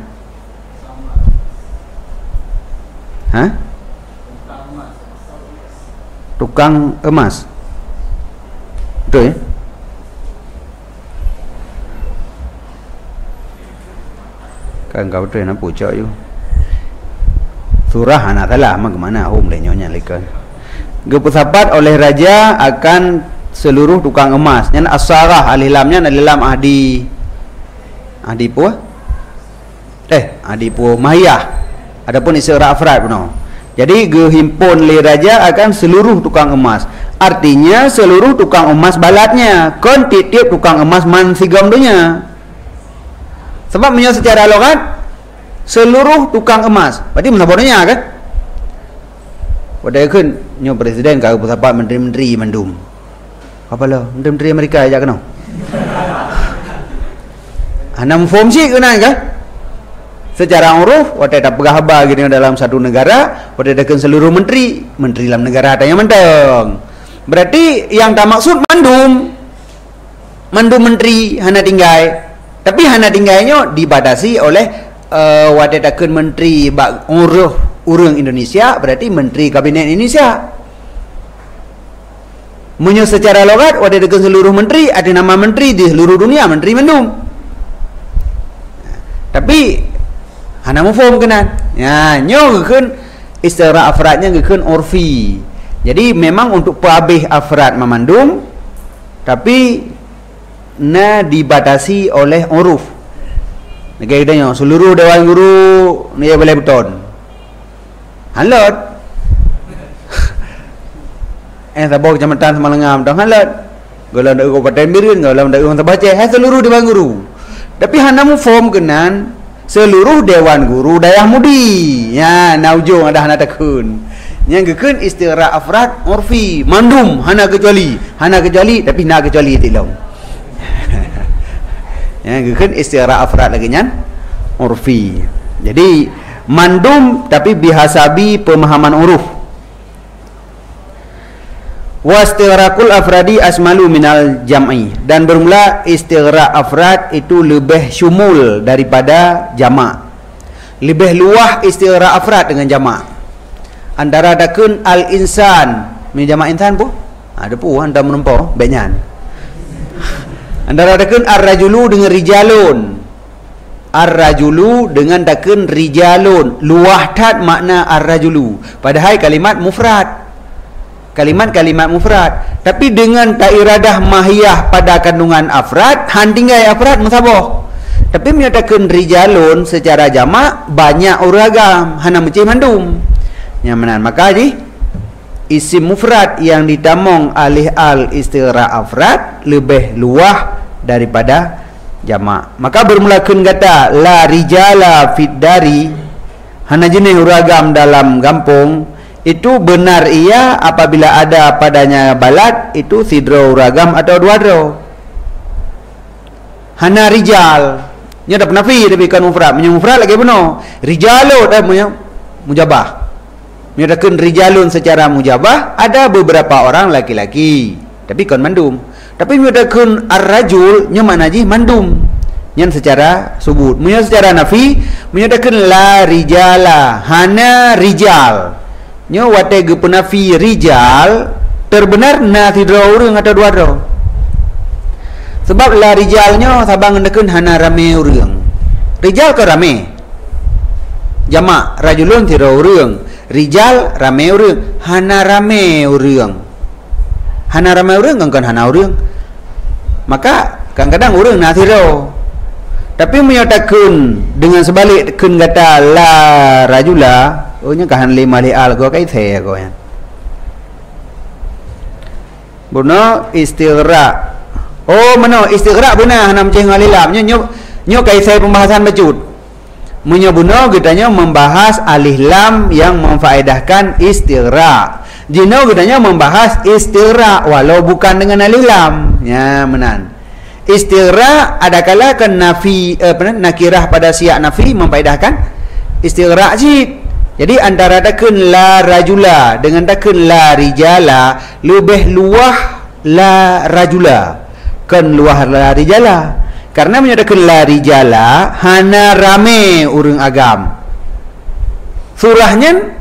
Ha? Tukang emas. Betul ya? Kan kau betul nak pucak you. Surah anak salah mak mana home le nyonya lekan. Gepesapat oleh raja akan seluruh tukang emas. Yang asarah alilamnya alilam ahdi apa? Ahdi po mahiyah. Adapun isra afrad benar. Jadi gehimpun le raja akan seluruh tukang emas. Artinya seluruh tukang emas balatnya. Kon tiap tukang emas man sigam dunya. Sebab punya secara logat seluruh tukang emas. Berarti menabornya kan? Pada kan nyo presiden kau bersahabat menteri-menteri mandum. Apa lah? Menteri-menteri Amerika aja kan? Anam form sih kena kan? Secara uruf, waktu ada pegawai gini dalam satu negara, waktu ada seluruh menteri dalam negara tanya menteng. Berarti yang tak maksud mandum menteri hana tinggai. Tapi hana tinggainya dibatasi oleh waktu ada menteri urang Indonesia, berarti menteri kabinet Indonesia. Menyo secara logat waktu ada seluruh menteri ada nama menteri di seluruh dunia, menteri mandum. Tapi hana mufhum kenan. Ya, nyo kan istilah afradnya kan urfi. Jadi memang untuk pabih afrad memandum, tapi na dibatasi oleh uruf. Negara kita nyo seluruh dewan guru ni boleh beton. Halat. Sabok kecamatan Semalangam dah halat. Golam dak Kabupaten Birin, golam dak orang terbaca, seluruh dewan guru. Tapi hana mufhum kenan seluruh dewan guru daerah mudi. Ya, naujung ada hana takun. Yang gekun istilah afrad urfi, mandum hana kecuali tapi nak kecuali tilong. Yang gekun istilah afrad lagi nyan urfi. Jadi mandum tapi bihasabi pemahaman uruf. Wastighraqul afradi asmalu minal jam'i, dan bermula istighraq afrad itu lebih syumul daripada jamak. Lebih luah istighraq afrad dengan jamak. Antara dakun al-insan, min jamak insan pun ada pun anda menempah banyak. Antara dakun ar-rajulu dengan rijalun. Ar-rajulu dengan dakun rijalun, luah tat makna ar-rajulu. Padahal kalimat mufrad. Kalimat-kalimat mufrad, tapi dengan tak iradah mahiyah pada kandungan afrad, handinggai afrad musabah. Tapi menyatakan rijalun secara jamak banyak uragam, hana macam mandum. Nyamanan maka ji isim mufrad yang ditamong alih al istighraq afrad lebih luah daripada jamak. Maka bermulakan kata la rijala fid dari, hana jenis uragam dalam kampung. Itu benar ia apabila ada padanya balat itu sidro ragam atau duadro. Hana rijal. Nya dah penafi tapi kan mufrad. Punya mufrad lagi benar. Rijalun punya mujabah. Menyatakan rijalun secara mujabah ada beberapa orang laki-laki. Tapi kan mandum. Tapi menyatakan ar-rajul nya makna ji mandum. Yang secara subut. Menyatakan secara nafi menyatakan la rijala, hana rijal. Nyo wate ge penafi rijal terbenar na tidra urang atau dua dro. Sebab la rijalnya sabang ndekeun hana rame urang. Rijal ke rame. Jamak rajulun tidra urang. Rijal rame urang, hana rame urang. Hana rame urang kan hana urang. Maka kadang-kadang urang na tidra. Tapi menyatakan dengan sebalik kun kata la rajula nya kahan lima li al go kai the go ya buno istighra mano istighra buna hanam ceh ngalilam nyo kai the pembahasan bajut munyo buno kitanya membahas alif lam yang memfaedahkan istighra jino kitanya membahas istighra walau bukan dengan alif lam ya menan istighra adakala kan nafi nakirah pada siyak nafi memfaedahkan istighra jid. Jadi antara takun la rajula dengan takun la rijala lebih luah la rajula kan luah la rijala karena menyatakan la rijala hana rame urang agam surahnya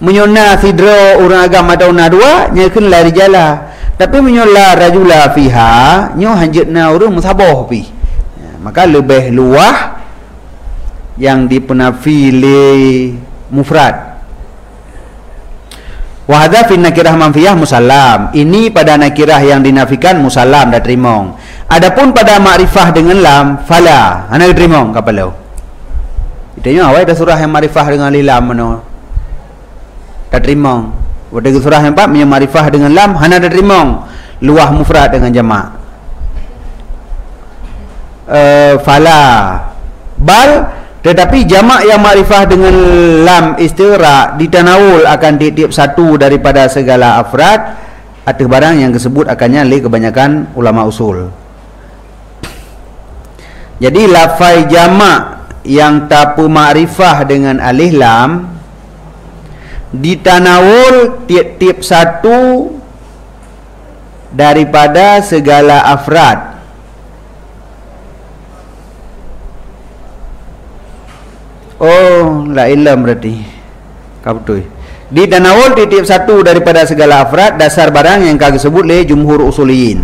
menyona sidro urang agam atau na dua nyakeun la rijala tapi menyola rajula fiha nyo hanjitna urang musabah pi maka lebih luah yang dipenafili mufrad wa hadza fi nakirah manfiyah musallam ini pada nakirah yang dinafikan musallam dah terimong adapun pada makrifah dengan lam fala ana terimong kapalau itanya awai dah surah yang makrifah dengan lam mano dah terimong pada surah yang 4 yang makrifah dengan lam hana dah terimong luah mufrad dengan jamak fala bal tetapi jamak yang makrifah dengan lam istighra ditanawul akan tiap satu daripada segala afrad atau barang yang disebut akannya oleh kebanyakan ulama usul. Jadi lafai jamak yang tapu makrifah dengan alif lam ditanawul tiap-tiap satu daripada segala afrad. Oh, la ilam berarti. Kabetul. Di tanawul tiap satu daripada segala afrad dasar barang yang kagak sebut oleh jumhur usuliyin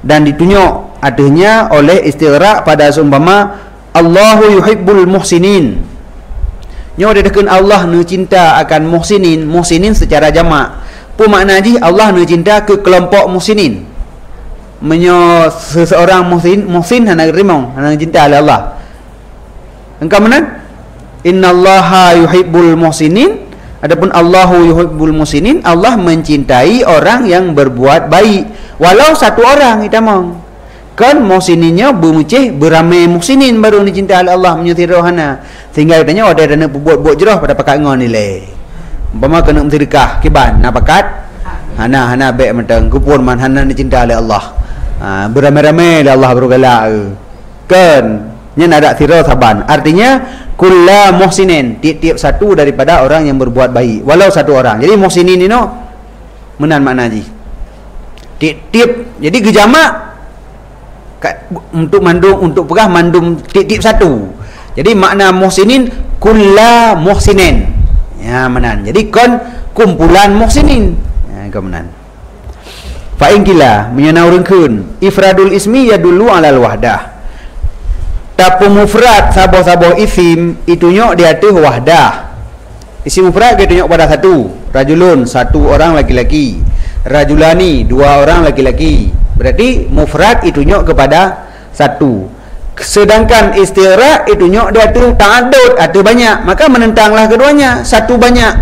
dan ditunjuk adanya oleh istighra pada seumpama Allahu yuhibbul muhsinin. Nyo dedekeun Allah nu cinta akan muhsinin, muhsinin secara jamak. Pu makna ji Allah nu cinta ke kelompok muhsinin. Menyo seseorang muhsin hana rimong, hana cinta oleh Allah. Engkau mana? Innallaha yuhibbul muhsinin. Adapun Allahu yuhibbul muhsinin, Allah mencintai orang yang berbuat baik walau satu orang kita mau. Kan muhsininnya bermucih beramai muhsinin baru dicintai oleh Allah menyetir rohana. Sehingga katanya ada dana buat jerah pada pakat ngon nilai. Umpama kena sedekah kiban nak pakat hana baik mentang kupun man hana dicintai oleh Allah. Beramai-ramai oleh Allah bergalak. Kan nya ada sirah saban. Artinya kulla muhsinin, tiap-tiap satu daripada orang yang berbuat baik walau satu orang. Jadi muhsinin ini menan makna ji. Tiap-tiap jadi gejamak untuk mandum untuk pegah mandum tiap-tiap satu. Jadi makna muhsinin kulla muhsinin. Ya menan. Jadi kon kumpulan muhsinin. Ya kemenan. Fa in kila menyana urangkeun ifradul ismi yadullu alal wahdah. Tapu mufrad saboh-saboh isim itunya di atas wahdah. Isim mufrad dia tunjuk pada satu, rajulun satu orang laki-laki, rajulani dua orang laki-laki. Berarti mufrad itunya kepada satu. Sedangkan istighra itunya di atas ta'addud, ada banyak, maka menentanglah keduanya, satu banyak.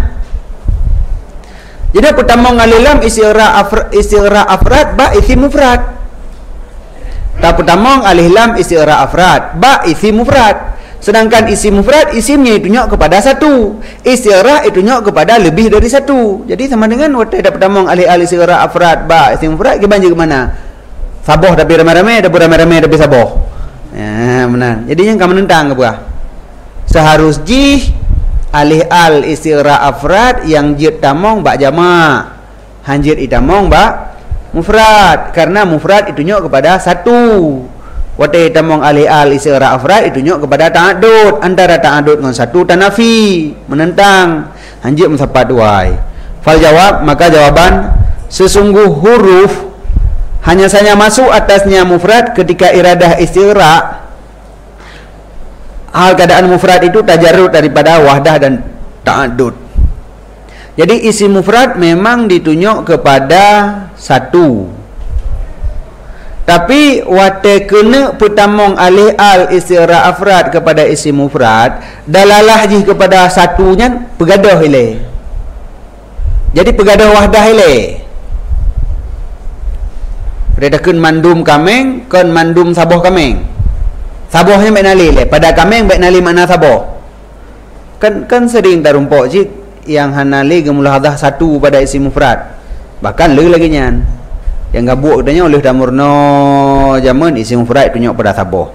Jadi pertama ngalilam istighra afrad ba isim mufrad. Tak pertama alif lam istighra afrad, ba isim mufrad. Sedangkan isim mufrad isimnya itunya kepada satu, istighra itunya kepada lebih dari satu. Jadi sama dengan waktu ada pertama alif istighra afrad ba isim mufrad ke banjir ke mana? Saboh tapi ramai-ramai, tapi ramai-ramai tapi saboh. Ya, benar. Jadi yang kamu menentang ke apa? Seharusnya alif istighra afrad yang jid tamong ba jamak, hanjir itamong ba mufrad, karena mufrad itu nyok kepada satu. Waktu tamong alih istighra afrad itu nyok kepada ta'addud, antara ta'addud dengan satu tanafi, menentang hanjir mensapat duai. Fal jawab, maka jawaban sesungguh huruf hanya saja masuk atasnya mufrad ketika iradah istighra. Hal keadaan mufrad itu tajarrud daripada wahdah dan ta'addud. Jadi isim mufrad memang ditunjuk kepada satu. Tapi wate kena pertamong alih al istighra afrad kepada isim mufrad, dalalah ji kepada satunya pegadah ile. Jadi pegadah wahdah ile. Redakeun mandum kameng, kon mandum saboh kameng. Sabohnya baik nali le, pada kameng baik nali makna saboh. Kan sering tarumpok je yang hanali gemulahadah satu pada isim mufrad. Bahkan le lagi nyan. Yang gabuk katanya oleh damurno jaman isim mufrad tunjuk pada saboh.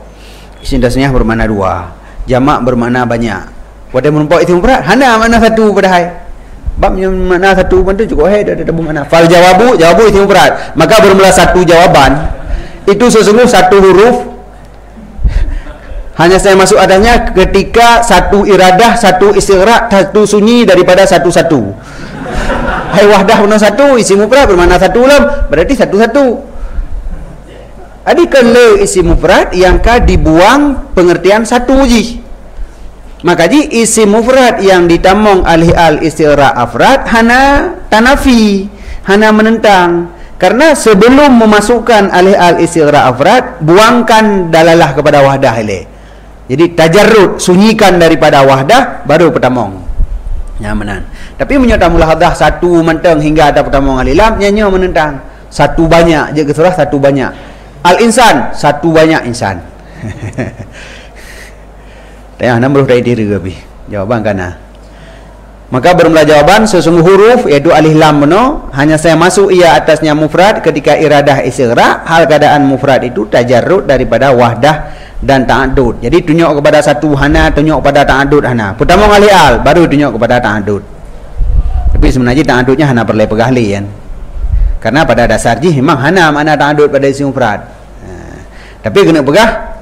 Isim tasniah bermakna dua, jamak bermakna banyak. Pada menumpuk isim mufrad hana makna satu pada hai. Bab makna satu pun tu cukup hai dah makna. Fal jawabu isim mufrad. Maka bermula satu jawaban. Itu sesungguh satu huruf. Hanya saya masuk adanya ketika satu iradah, satu istighra, satu sunyi daripada satu-satu. Hai wahdah benar satu, isim mufrad bermakna satu lam, berarti satu-satu. Adi kalau isim mufrad yang ka dibuang pengertian satu ji. Maka ji isim mufrad yang ditamong alih al istighra afrad hana tanafi, hana menentang. Karena sebelum memasukkan alih al istighra afrad, buangkan dalalah kepada wahdah ile. Jadi tajarrud, sunyikan daripada wahdah baru pertamong. Nyamanan. Tapi menyata mulahadah satu menteng hingga ada pertamong alilam nyanyo menentang. Satu banyak je kesurah satu banyak. Al insan satu banyak insan. Tanya nombor dari diri lebih. Jawaban kana. Maka bermula jawaban sesungguh huruf iaitu alif lam beno hanya saya masuk ia atasnya mufrad ketika iradah istighra, hal keadaan mufrad itu tajarrud daripada wahdah dan ta'addud. Jadi tunjuk kepada satu hana, tunjuk kepada ta'addud hana. Pertama kali al baru tunjuk kepada ta'addud. Tapi sebenarnya ta'addudnya hana perlu pegahli kan. Karena pada dasar ji memang hana makna ta'addud pada isim mufrad. Tapi kena pegah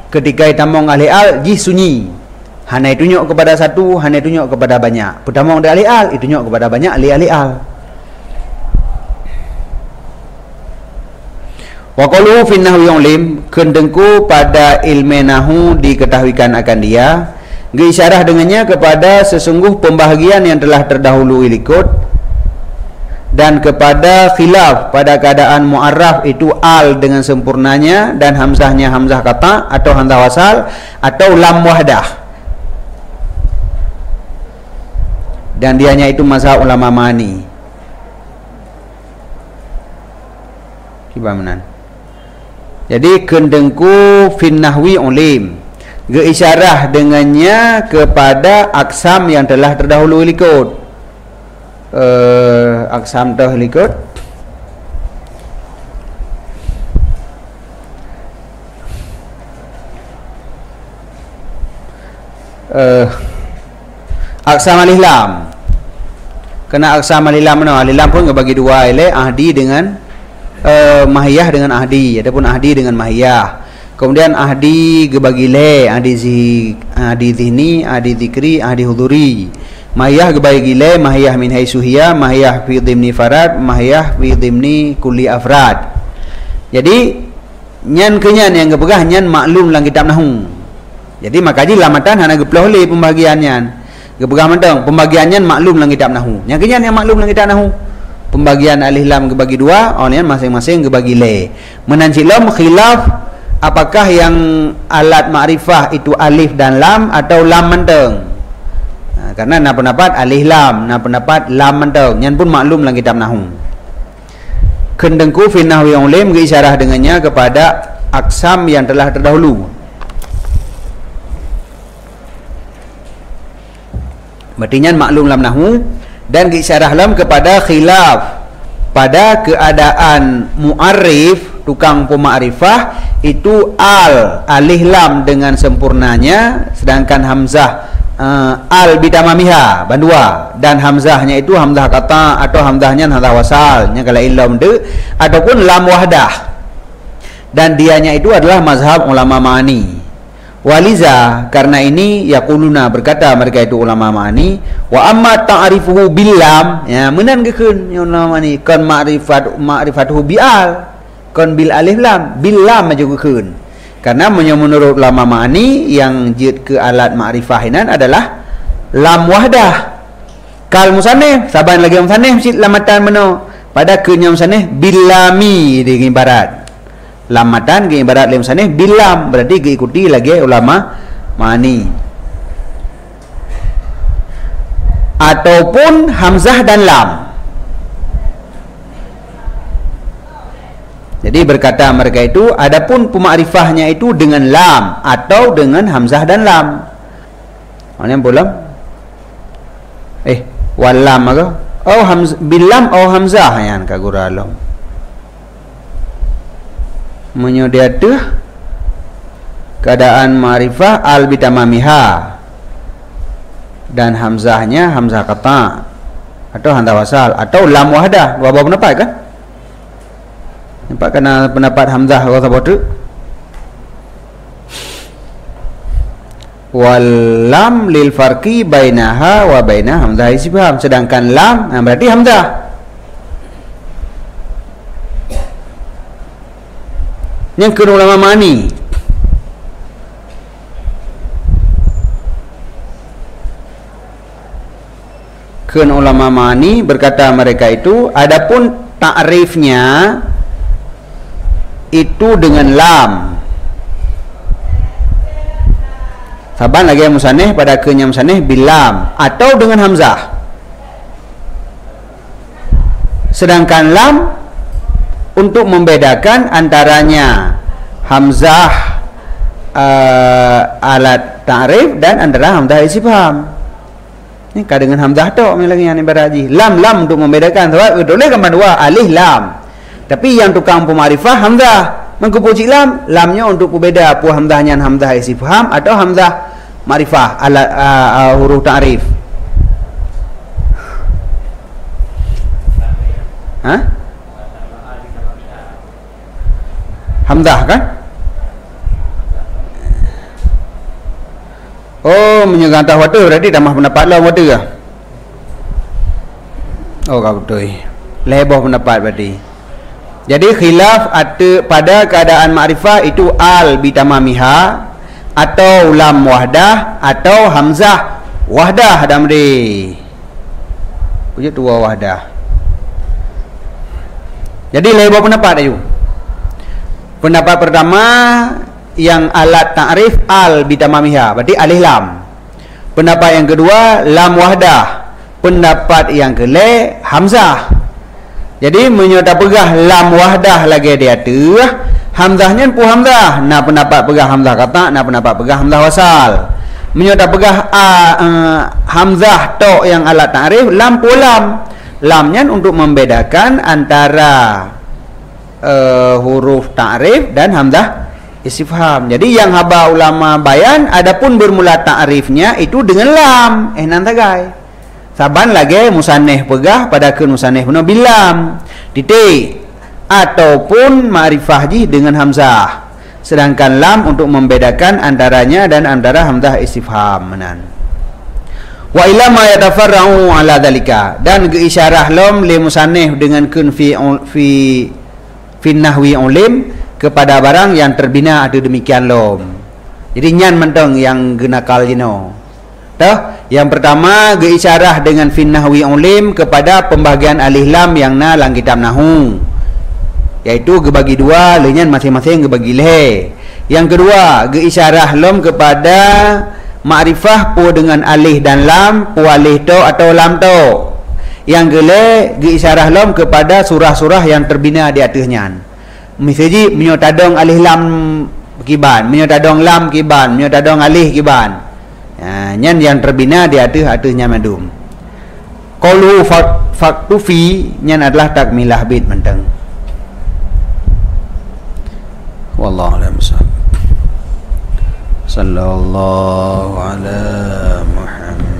ketika tamong alih al ji sunyi. Hana tunjuk kepada satu, hana tunjuk kepada banyak. Pertama dari alih al, itu tunjuk kepada banyak alih al. Wa qaluhu fi nahwi lim kendengku pada ilmu nahwu diketahuikan akan dia, isyarah dengannya kepada sesungguh pembahagian yang telah terdahulu ilikut dan kepada khilaf pada keadaan mu'arraf itu al dengan sempurnanya dan hamzahnya hamzah kata atau hamzah wasal atau lam wahdah. Dan dianya itu mazhab ulama mani. Kibamanan. Jadi kendengku fin nahwi ulim isyarah dengannya kepada aksam yang telah terdahulu likut. Aksam telah likut. Aksam alif lam. Kena aksam alif lam mana? Alif lam pun bagi dua ile ahdi dengan mahiyah dengan ahdi ataupun ahdi dengan mahiyah. Kemudian ahdi gebagi le, ahdi zihni, ahdi zikri, ahdi huduri. Mahiyah gebagi le, mahiyah min haisuhiyah, mahiyah fi dhimni farad, mahiyah fi dhimni kulli afrad. Jadi nyan kenyan yang gepegah nyan maklum dalam kitab nahwu. Jadi makaji lamatan hana geploh le pembagiannya. Gepegah mentang pembagiannya maklum dalam kitab nahwu. Yang kenyan yang maklum dalam kitab nahwu. Pembagian alif lam kebagi dua, orangnya masing-masing kebagi le. Menancik lam khilaf apakah yang alat ma'rifah itu alif dan lam atau lam menteng. Karena nak pendapat alif lam, nak pendapat lam menteng. Yang pun maklum dalam kitab nahwu. Kendengku fi nahwi ulim isyarah dengannya kepada aksam yang telah terdahulu. Berarti maklum dalam nahwu. Dan isyarah lam kepada khilaf pada keadaan mu'arif tukang pemakrifah itu al alif lam dengan sempurnanya, sedangkan hamzah al bitamamiha bandua, dan hamzahnya itu hamzah kata atau hamzahnya hamzah wasalnya kalau illam de ataupun lam wahdah, dan dianya itu adalah mazhab ulama ma'ani. Waliza karena ini yaquluna berkata mereka itu ulama ma'ani wa amma ta'rifuhu billam ya menan gekeun ulama ma'ani kan ma'rifatuhu bi'al kan bil alif lam bil lam aja gekeun karena menurut ulama ma'ani yang jid ke alat ma'rifah inan adalah lam wahdah kal musannif saban lagi musannif mesti lamatan meno pada kenyam musannif bil lami dengan ibarat lamatan ke ibarat lim sanih bilam, berarti diikuti lagi ulama mani. Ataupun hamzah dan lam. Jadi berkata mereka itu, adapun pemakrifahnya itu dengan lam atau dengan hamzah dan lam. Mana yang bolam? Walam apa? Oh hamzah bilam oh hamzah yang kaguralam. Menyediakan keadaan ma'rifah al bitamamiha dan hamzahnya hamzah qata atau hamzah wasal atau lam wahdah. Dua pendapat kan? Nampak kena pendapat hamzah kata bodoh. Wal lam lil farqi bainaha wa baina hamzah istifham, sedangkan lam berarti hamzah. Yang kedua ulama mani. Keun ulama mani berkata mereka itu, adapun takrifnya itu dengan lam. Saban lagi musaneh pada keunnya musaneh bilam atau dengan hamzah. Sedangkan lam untuk membedakan antaranya hamzah alat ta'rif dan antara hamzah istifham. Ini dengan hamzah tok lagi yang ibaraji. Lam untuk membedakan. Sebab boleh gambar dua alif lam. Tapi yang tukang pemarifah hamzah. Mengkupuci lamnya untuk berbeda pu hamzahnya hamzah istifham atau hamzah ma'rifah alat huruf ta'rif. Hamzah kan? Oh, menyegantah water berarti tambah pendapat lah water ke? Oh, kau betul. Leboh pendapat berarti. Jadi khilaf pada keadaan ma'rifah itu al bitamamiha atau lam wahdah atau hamzah wahdah damri. Punya dua wahdah. Jadi leboh pendapat ayu. Pendapat pertama yang alat ta'rif al bitamamiha, berarti alif lam. Pendapat yang kedua lam wahdah. Pendapat yang kele hamzah. Jadi menyota pegah lam wahdah lagi dia tu, hamzahnya pu hamzah. Nah pendapat pegah hamzah kata, nah pendapat pegah hamzah wasal. Menyota pegah hamzah tok yang alat ta'rif, lam pu lam. Lamnya untuk membedakan antara huruf ta'rif dan hamzah istifham. Jadi yang haba ulama bayan, adapun bermula ta'rifnya itu dengan lam. Nantagai. Saban lagi musanneh pegah pada keun musanneh puno bilam. Titik. Ataupun ma'rifah ji dengan hamzah. Sedangkan lam untuk membedakan antaranya dan antara hamzah istifham menan. Wa ila ma yatafarra'u ala dzalika, dan isyarah lam li musanneh dengan kun fi nahwi ulim kepada barang yang terbina ada demikian lam. Jadi nyan mentong yang genakal jino. Tah, yang pertama isyarah dengan fi nahwi ulim kepada pembagian alif lam yang na lang kitab nahu. Yaitu gebagi dua, lenyan masing-masing gebagi le. Yang kedua, isyarah lam kepada ma'rifah pu dengan alif dan lam, pu alif to atau lam to. Yang gele isyarah lam kepada surah-surah yang terbina di atasnya. Misalnya menyotadong alif lam kiban, menyotadong lam kiban, menyotadong alif kiban. Nyan yang terbina di atasnya madum. Qalu faktu fi nyan adalah takmilah bid menteng. Wallahu a'lam bishawab. Sallallahu ala Muhammad.